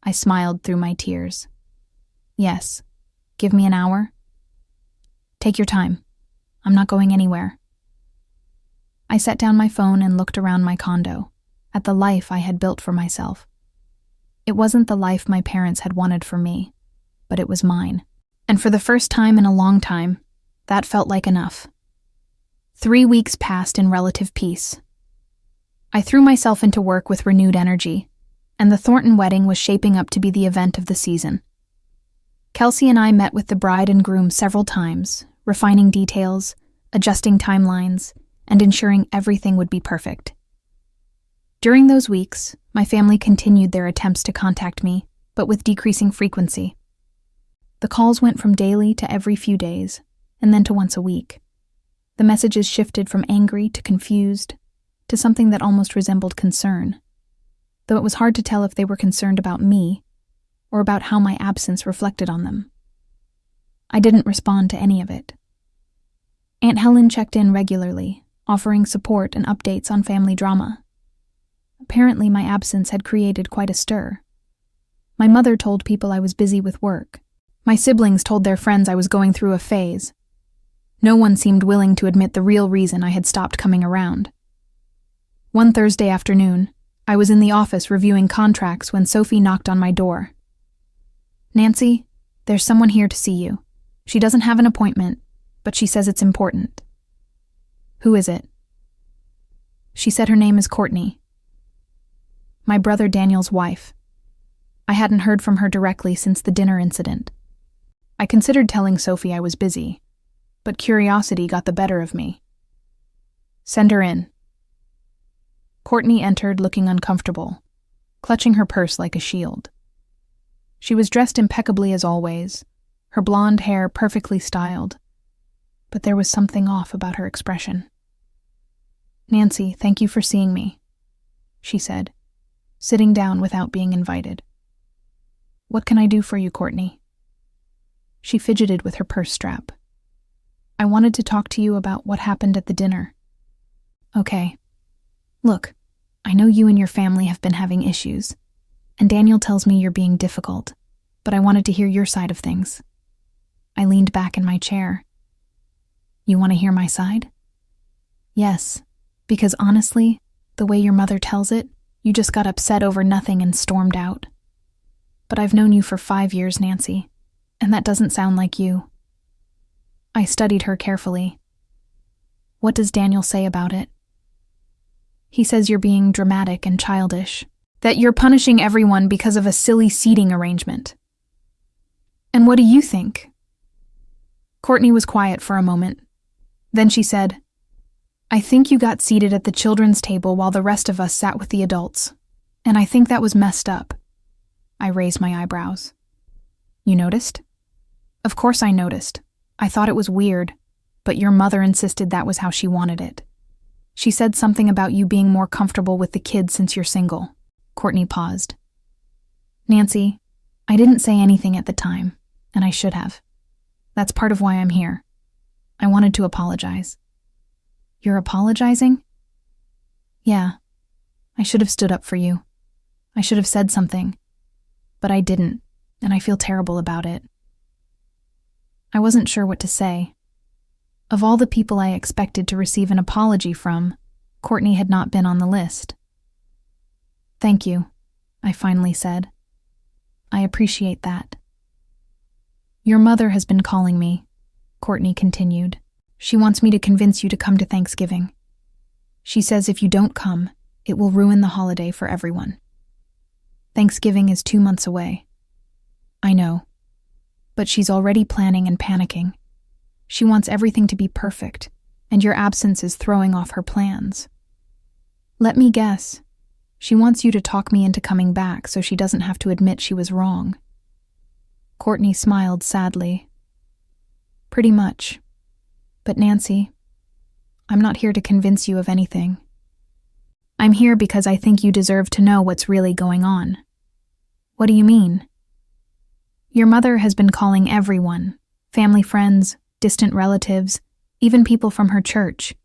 I smiled through my tears. Yes. Give me an hour? Take your time. I'm not going anywhere. I set down my phone and looked around my condo, at the life I had built for myself. It wasn't the life my parents had wanted for me, but it was mine. And for the first time in a long time, that felt like enough. 3 weeks passed in relative peace. I threw myself into work with renewed energy, and the Thornton wedding was shaping up to be the event of the season. Kelsey and I met with the bride and groom several times, refining details, adjusting timelines, and ensuring everything would be perfect. During those weeks, my family continued their attempts to contact me, but with decreasing frequency. The calls went from daily to every few days, and then to once a week. The messages shifted from angry to confused, to something that almost resembled concern, though it was hard to tell if they were concerned about me, or about how my absence reflected on them. I didn't respond to any of it. Aunt Helen checked in regularly, offering support and updates on family drama. Apparently, my absence had created quite a stir. My mother told people I was busy with work. My siblings told their friends I was going through a phase. No one seemed willing to admit the real reason I had stopped coming around. One Thursday afternoon, I was in the office reviewing contracts when Sophie knocked on my door. "Nancy, there's someone here to see you. She doesn't have an appointment, but she says it's important." "Who is it?" She said her name is Courtney. My brother Daniel's wife. I hadn't heard from her directly since the dinner incident. I considered telling Sophie I was busy, but curiosity got the better of me. "Send her in." Courtney entered looking uncomfortable, clutching her purse like a shield. She was dressed impeccably as always, her blonde hair perfectly styled, but there was something off about her expression. "Nancy, thank you for seeing me," she said, sitting down without being invited. "What can I do for you, Courtney?" She fidgeted with her purse strap. "I wanted to talk to you about what happened at the dinner." "Okay. Look, I know you and your family have been having issues, and Daniel tells me you're being difficult, but I wanted to hear your side of things." I leaned back in my chair. "You want to hear my side?" "Yes, because honestly, the way your mother tells it, you just got upset over nothing and stormed out. But I've known you for 5 years, Nancy, and that doesn't sound like you." I studied her carefully. "What does Daniel say about it?" "He says you're being dramatic and childish, that you're punishing everyone because of a silly seating arrangement." "And what do you think?" Courtney was quiet for a moment. Then she said, "I think you got seated at the children's table while the rest of us sat with the adults, and I think that was messed up." I raised my eyebrows. "You noticed?" "Of course I noticed. I thought it was weird, but your mother insisted that was how she wanted it. She said something about you being more comfortable with the kids since you're single." Courtney paused. "Nancy, I didn't say anything at the time, and I should have. That's part of why I'm here. I wanted to apologize." "You're apologizing?" "Yeah. I should have stood up for you. I should have said something. But I didn't, and I feel terrible about it." I wasn't sure what to say. Of all the people I expected to receive an apology from, Courtney had not been on the list. "Thank you," I finally said. "I appreciate that." "Your mother has been calling me," Courtney continued. "She wants me to convince you to come to Thanksgiving. She says if you don't come, it will ruin the holiday for everyone. Thanksgiving is 2 months away." "I know. But she's already planning and panicking. She wants everything to be perfect, and your absence is throwing off her plans. Let me guess. She wants you to talk me into coming back so she doesn't have to admit she was wrong." Courtney smiled sadly. "Pretty much. But Nancy, I'm not here to convince you of anything. I'm here because I think you deserve to know what's really going on." "What do you mean?" "Your mother has been calling everyone, family, friends, distant relatives, even people from her church.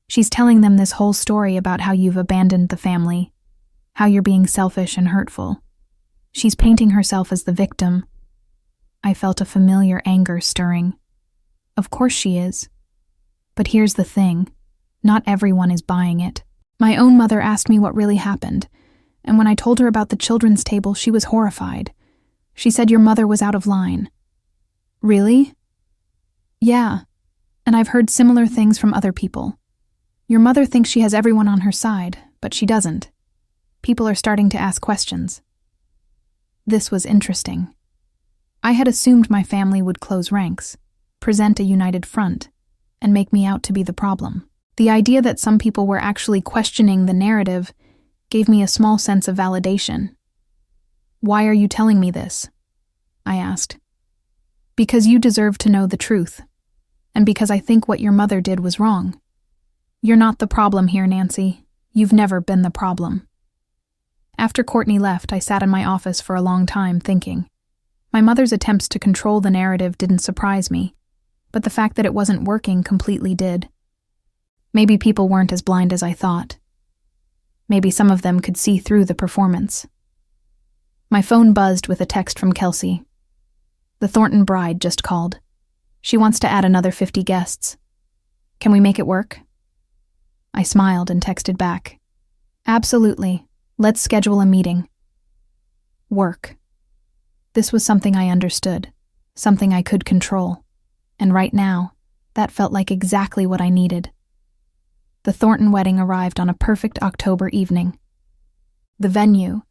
She's telling them this whole story about how you've abandoned the family, how you're being selfish and hurtful. She's painting herself as the victim." I felt a familiar anger stirring. Of course she is. But here's the thing. Not everyone is buying it. My own mother asked me what really happened, and when I told her about the children's table, she was horrified. She said your mother was out of line. "Really?" "Yeah, and I've heard similar things from other people. Your mother thinks she has everyone on her side, but she doesn't. People are starting to ask questions." This was interesting. I had assumed my family would close ranks, present a united front, and make me out to be the problem. The idea that some people were actually questioning the narrative gave me a small sense of validation. "Why are you telling me this?" I asked. "Because you deserve to know the truth, and because I think what your mother did was wrong. You're not the problem here, Nancy. You've never been the problem." After Courtney left, I sat in my office for a long time thinking. My mother's attempts to control the narrative didn't surprise me, but the fact that it wasn't working completely did. Maybe people weren't as blind as I thought. Maybe some of them could see through the performance. My phone buzzed with a text from Kelsey. The Thornton bride just called. She wants to add another 50 guests. Can we make it work? I smiled and texted back. Absolutely. Let's schedule a meeting. Work. This was something I understood, something I could control. And right now, that felt like exactly what I needed. The Thornton wedding arrived on a perfect October evening. The venue,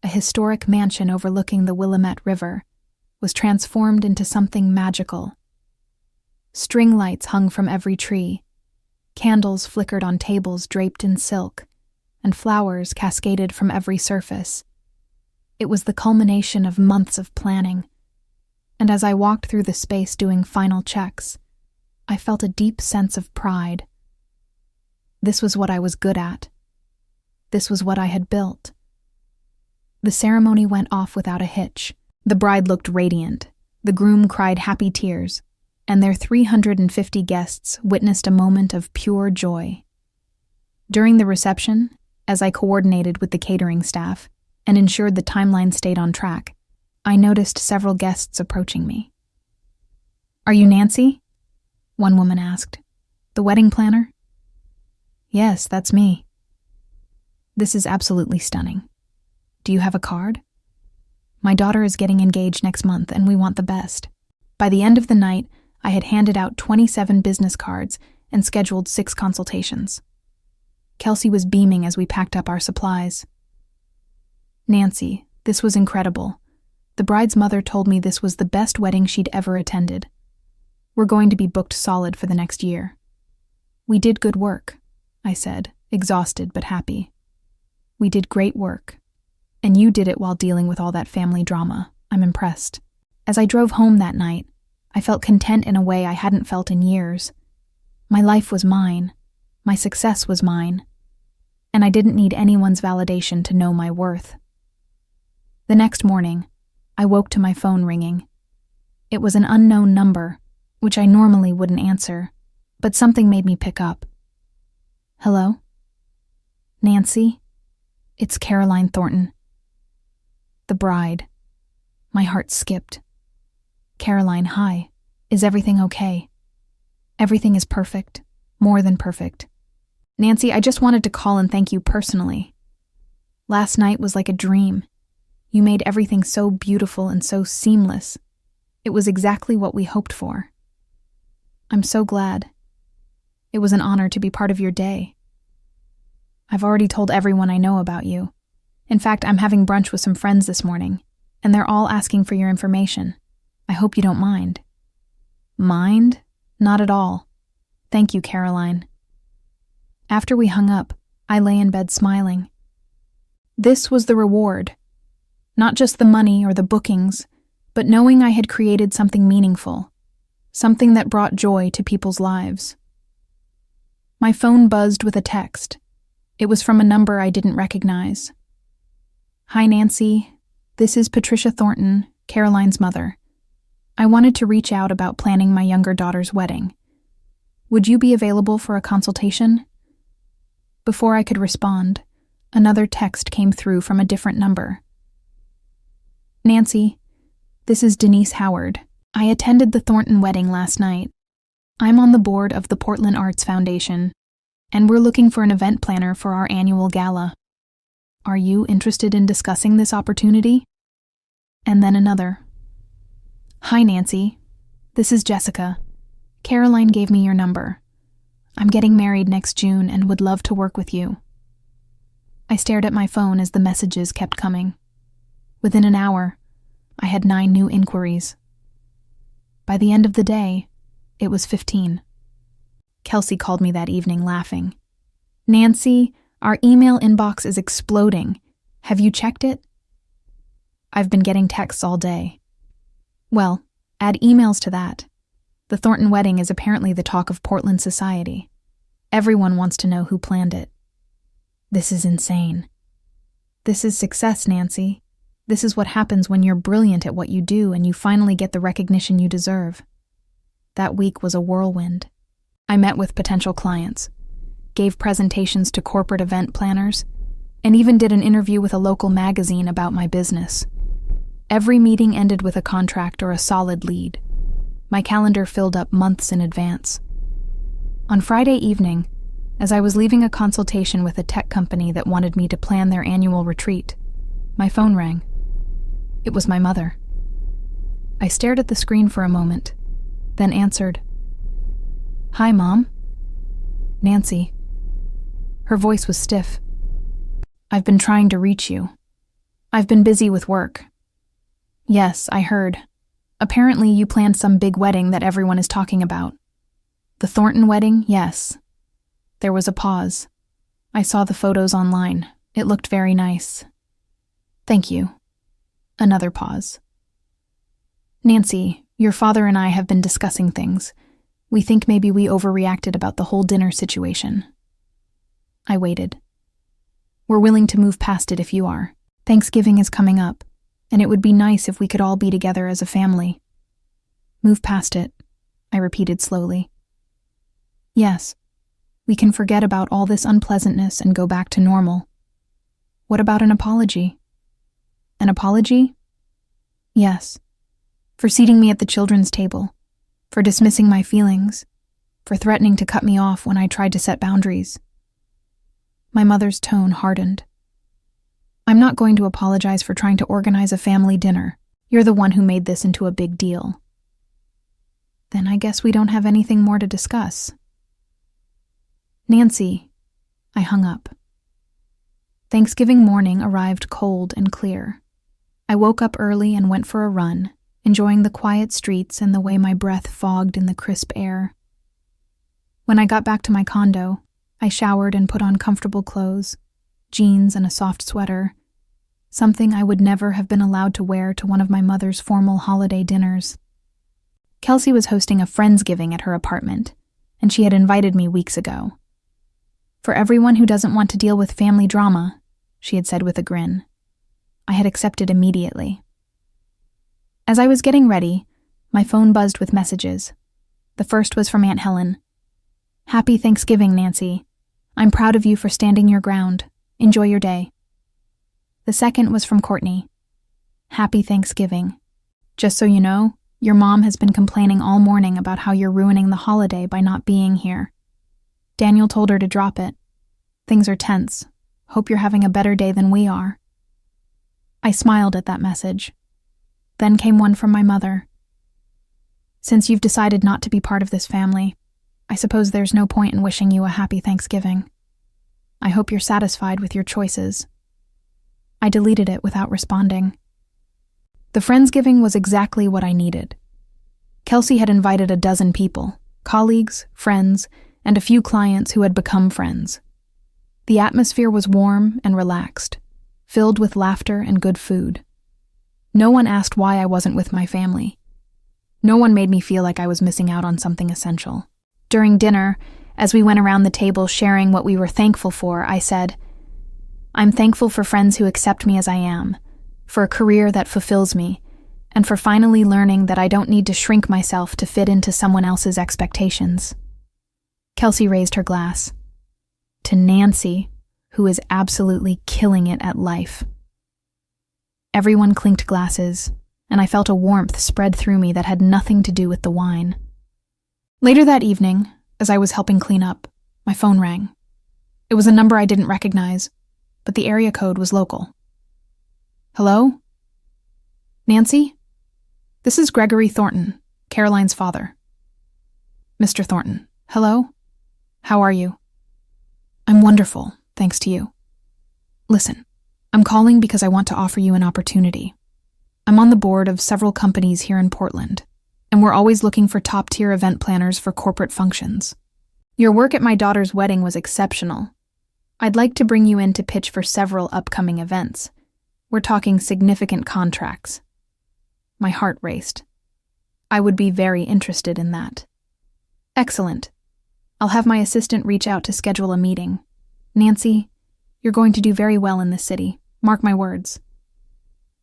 a historic mansion overlooking the Willamette River, was transformed into something magical. String lights hung from every tree, candles flickered on tables draped in silk, and flowers cascaded from every surface. It was the culmination of months of planning, and as I walked through the space doing final checks, I felt a deep sense of pride. This was what I was good at. This was what I had built. The ceremony went off without a hitch. The bride looked radiant, the groom cried happy tears, and their 350 guests witnessed a moment of pure joy. During the reception, as I coordinated with the catering staff and ensured the timeline stayed on track, I noticed several guests approaching me. "Are you Nancy?" one woman asked. "The wedding planner?" "Yes, that's me." "This is absolutely stunning. Do you have a card?" "My daughter is getting engaged next month and we want the best." By the end of the night, I had handed out 27 business cards and scheduled 6 consultations. Kelsey was beaming as we packed up our supplies. "Nancy, this was incredible. The bride's mother told me this was the best wedding she'd ever attended. We're going to be booked solid for the next year." "We did good work," I said, exhausted but happy. "We did great work. And you did it while dealing with all that family drama. I'm impressed." As I drove home that night, I felt content in a way I hadn't felt in years. My life was mine. My success was mine. And I didn't need anyone's validation to know my worth. The next morning, I woke to my phone ringing. It was an unknown number, which I normally wouldn't answer, but something made me pick up. "Hello? Nancy? It's Caroline Thornton." The bride. My heart skipped. "Caroline, hi. Is everything okay?" "Everything is perfect. More than perfect. Nancy, I just wanted to call and thank you personally. Last night was like a dream. You made everything so beautiful and so seamless. It was exactly what we hoped for. I'm so glad. It was an honor to be part of your day. I've already told everyone I know about you. In fact, I'm having brunch with some friends this morning, and they're all asking for your information. I hope you don't mind." "Mind? Not at all. Thank you, Caroline." After we hung up, I lay in bed smiling. This was the reward. Not just the money or the bookings, but knowing I had created something meaningful, something that brought joy to people's lives. My phone buzzed with a text. It was from a number I didn't recognize. "Hi, Nancy. This is Patricia Thornton, Caroline's mother. I wanted to reach out about planning my younger daughter's wedding. Would you be available for a consultation?" Before I could respond, another text came through from a different number. "Nancy, this is Denise Howard. I attended the Thornton wedding last night. I'm on the board of the Portland Arts Foundation, and we're looking for an event planner for our annual gala. Are you interested in discussing this opportunity?" And then another. "Hi, Nancy. This is Jessica. Caroline gave me your number. I'm getting married next June and would love to work with you." I stared at my phone as the messages kept coming. Within an hour, I had 9 new inquiries. By the end of the day, it was 15. Kelsey called me that evening laughing. "Nancy, our email inbox is exploding. Have you checked it?" "I've been getting texts all day." "Well, add emails to that. The Thornton wedding is apparently the talk of Portland society. Everyone wants to know who planned it. This is insane. This is success, Nancy. This is what happens when you're brilliant at what you do and you finally get the recognition you deserve." That week was a whirlwind. I met with potential clients, gave presentations to corporate event planners, and even did an interview with a local magazine about my business. Every meeting ended with a contract or a solid lead. My calendar filled up months in advance. On Friday evening, As I was leaving a consultation with a tech company that wanted me to plan their annual retreat, my phone rang. It was my mother. I stared at the screen for a moment, then answered. "Hi, Mom." "Nancy." Her voice was stiff. "I've been trying to reach you. I've been busy with work." "Yes, I heard. Apparently you planned some big wedding that everyone is talking about." "The Thornton wedding, yes." There was a pause. I saw the photos online. It looked very nice. "Thank you." Another pause. "Nancy, your father and I have been discussing things. We think maybe we overreacted about the whole dinner situation." I waited. "We're willing to move past it if you are. Thanksgiving is coming up, and it would be nice if we could all be together as a family." "Move past it," I repeated slowly. "Yes. We can forget about all this unpleasantness and go back to normal." "What about an apology?" "An apology?" "Yes. For seating me at the children's table, for dismissing my feelings, for threatening to cut me off when I tried to set boundaries." My mother's tone hardened. "I'm not going to apologize for trying to organize a family dinner. You're the one who made this into a big deal." "Then I guess we don't have anything more to discuss." "Nancy," I hung up. Thanksgiving morning arrived cold and clear. I woke up early and went for a run, enjoying the quiet streets and the way my breath fogged in the crisp air. When I got back to my condo, I showered and put on comfortable clothes, jeans and a soft sweater, something I would never have been allowed to wear to one of my mother's formal holiday dinners. Kelsey was hosting a Friendsgiving at her apartment, and she had invited me weeks ago. "For everyone who doesn't want to deal with family drama," she had said with a grin. I had accepted immediately. As I was getting ready, my phone buzzed with messages. The first was from Aunt Helen. "Happy Thanksgiving, Nancy. I'm proud of you for standing your ground. Enjoy your day." The second was from Courtney. "Happy Thanksgiving. Just so you know, your mom has been complaining all morning about how you're ruining the holiday by not being here. Daniel told her to drop it. Things are tense. Hope you're having a better day than we are." I smiled at that message. Then came one from my mother. "Since you've decided not to be part of this family, I suppose there's no point in wishing you a happy Thanksgiving. I hope you're satisfied with your choices." I deleted it without responding. The Friendsgiving was exactly what I needed. Kelsey had invited a dozen people, colleagues, friends, and a few clients who had become friends. The atmosphere was warm and relaxed, filled with laughter and good food. No one asked why I wasn't with my family. No one made me feel like I was missing out on something essential. During dinner, as we went around the table sharing what we were thankful for, I said, "I'm thankful for friends who accept me as I am, for a career that fulfills me, and for finally learning that I don't need to shrink myself to fit into someone else's expectations." Kelsey raised her glass. "To Nancy, who is absolutely killing it at life." Everyone clinked glasses, and I felt a warmth spread through me that had nothing to do with the wine. Later that evening, as I was helping clean up, my phone rang. It was a number I didn't recognize, but the area code was local. "Hello? Nancy? This is Gregory Thornton, Caroline's father." "Mr. Thornton, hello? How are you?" "I'm wonderful, thanks to you. Listen, I'm calling because I want to offer you an opportunity. I'm on the board of several companies here in Portland, and we're always looking for top-tier event planners for corporate functions. Your work at my daughter's wedding was exceptional. I'd like to bring you in to pitch for several upcoming events. We're talking significant contracts." My heart raced. I would be very interested in that. "Excellent. I'll have my assistant reach out to schedule a meeting. Nancy, you're going to do very well in this city. Mark my words."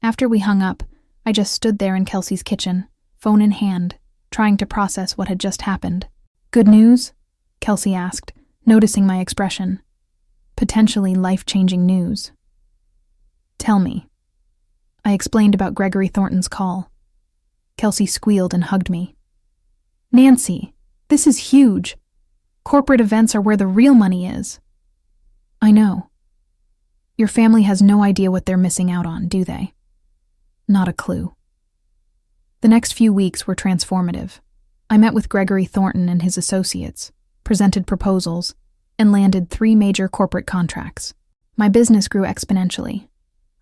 After we hung up, I just stood there in Kelsey's kitchen, phone in hand, trying to process what had just happened. "Good news?" Kelsey asked, noticing my expression. "Potentially life-changing news." "Tell me." I explained about Gregory Thornton's call. Kelsey squealed and hugged me. "Nancy, this is huge. Corporate events are where the real money is. I know. Your family has no idea what they're missing out on, do they? Not a clue. The next few weeks were transformative. I met with Gregory Thornton and his associates, presented proposals, and landed 3 major corporate contracts. My business grew exponentially.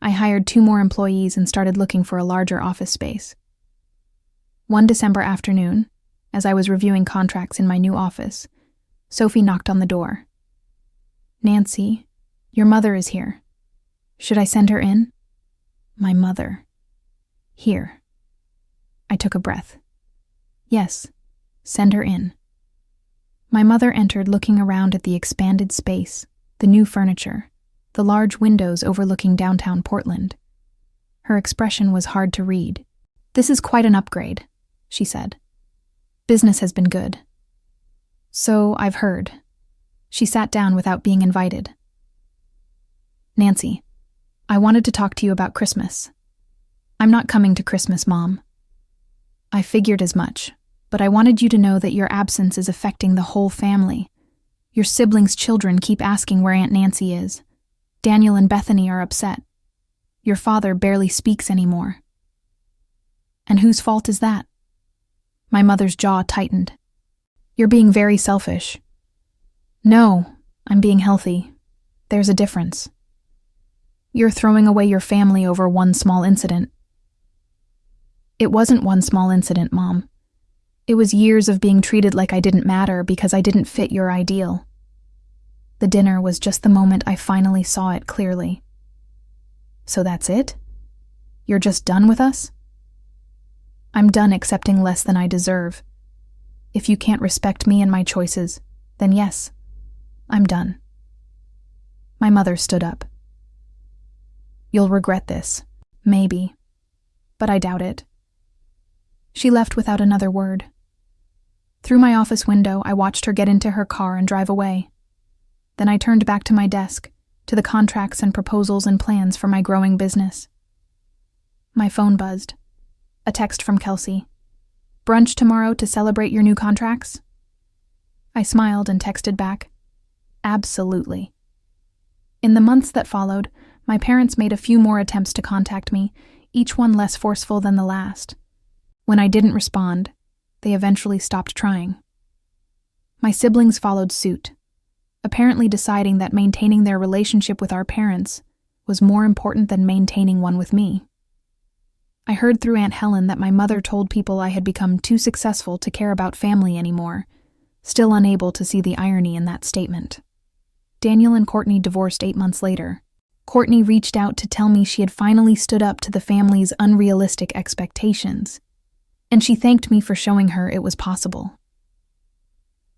I hired 2 more employees and started looking for a larger office space. One December afternoon, as I was reviewing contracts in my new office, Sophie knocked on the door. Nancy, your mother is here. Should I send her in? My mother. Here. I took a breath. Yes, send her in. My mother entered, looking around at the expanded space, the new furniture, the large windows overlooking downtown Portland. Her expression was hard to read. This is quite an upgrade, she said. Business has been good. So I've heard. She sat down without being invited. Nancy, I wanted to talk to you about Christmas. I'm not coming to Christmas, Mom. I figured as much, but I wanted you to know that your absence is affecting the whole family. Your siblings' children keep asking where Aunt Nancy is. Daniel and Bethany are upset. Your father barely speaks anymore. And whose fault is that? My mother's jaw tightened. You're being very selfish. No, I'm being healthy. There's a difference. You're throwing away your family over one small incident. It wasn't one small incident, Mom. It was years of being treated like I didn't matter because I didn't fit your ideal. The dinner was just the moment I finally saw it clearly. So that's it? You're just done with us? I'm done accepting less than I deserve. If you can't respect me and my choices, then yes, I'm done. My mother stood up. You'll regret this. Maybe. But I doubt it. She left without another word. Through my office window, I watched her get into her car and drive away. Then I turned back to my desk, to the contracts and proposals and plans for my growing business. My phone buzzed. A text from Kelsey. Brunch tomorrow to celebrate your new contracts? I smiled and texted back. Absolutely. In the months that followed, my parents made a few more attempts to contact me, each one less forceful than the last. When I didn't respond, they eventually stopped trying. My siblings followed suit, apparently deciding that maintaining their relationship with our parents was more important than maintaining one with me. I heard through Aunt Helen that my mother told people I had become too successful to care about family anymore, still unable to see the irony in that statement. Daniel and Courtney divorced 8 months later. Courtney reached out to tell me she had finally stood up to the family's unrealistic expectations, and she thanked me for showing her it was possible.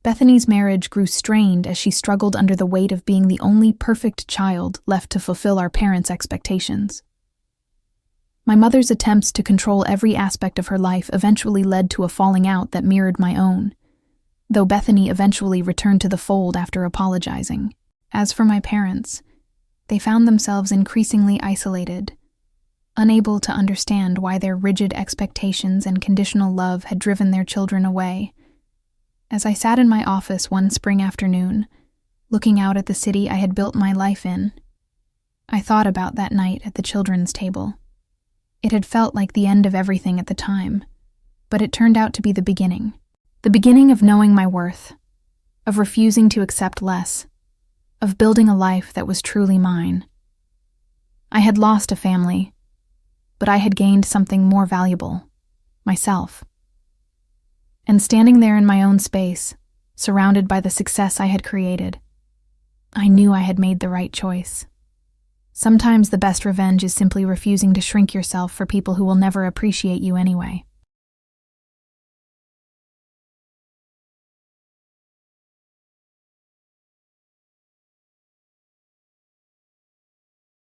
Bethany's marriage grew strained as she struggled under the weight of being the only perfect child left to fulfill our parents' expectations. My mother's attempts to control every aspect of her life eventually led to a falling out that mirrored my own, though Bethany eventually returned to the fold after apologizing. As for my parents, they found themselves increasingly isolated, unable to understand why their rigid expectations and conditional love had driven their children away. As I sat in my office one spring afternoon, looking out at the city I had built my life in, I thought about that night at the children's table. It had felt like the end of everything at the time, but it turned out to be the beginning. The beginning of knowing my worth, of refusing to accept less, of building a life that was truly mine. I had lost a family, but I had gained something more valuable, myself. And standing there in my own space, surrounded by the success I had created, I knew I had made the right choice. Sometimes the best revenge is simply refusing to shrink yourself for people who will never appreciate you anyway.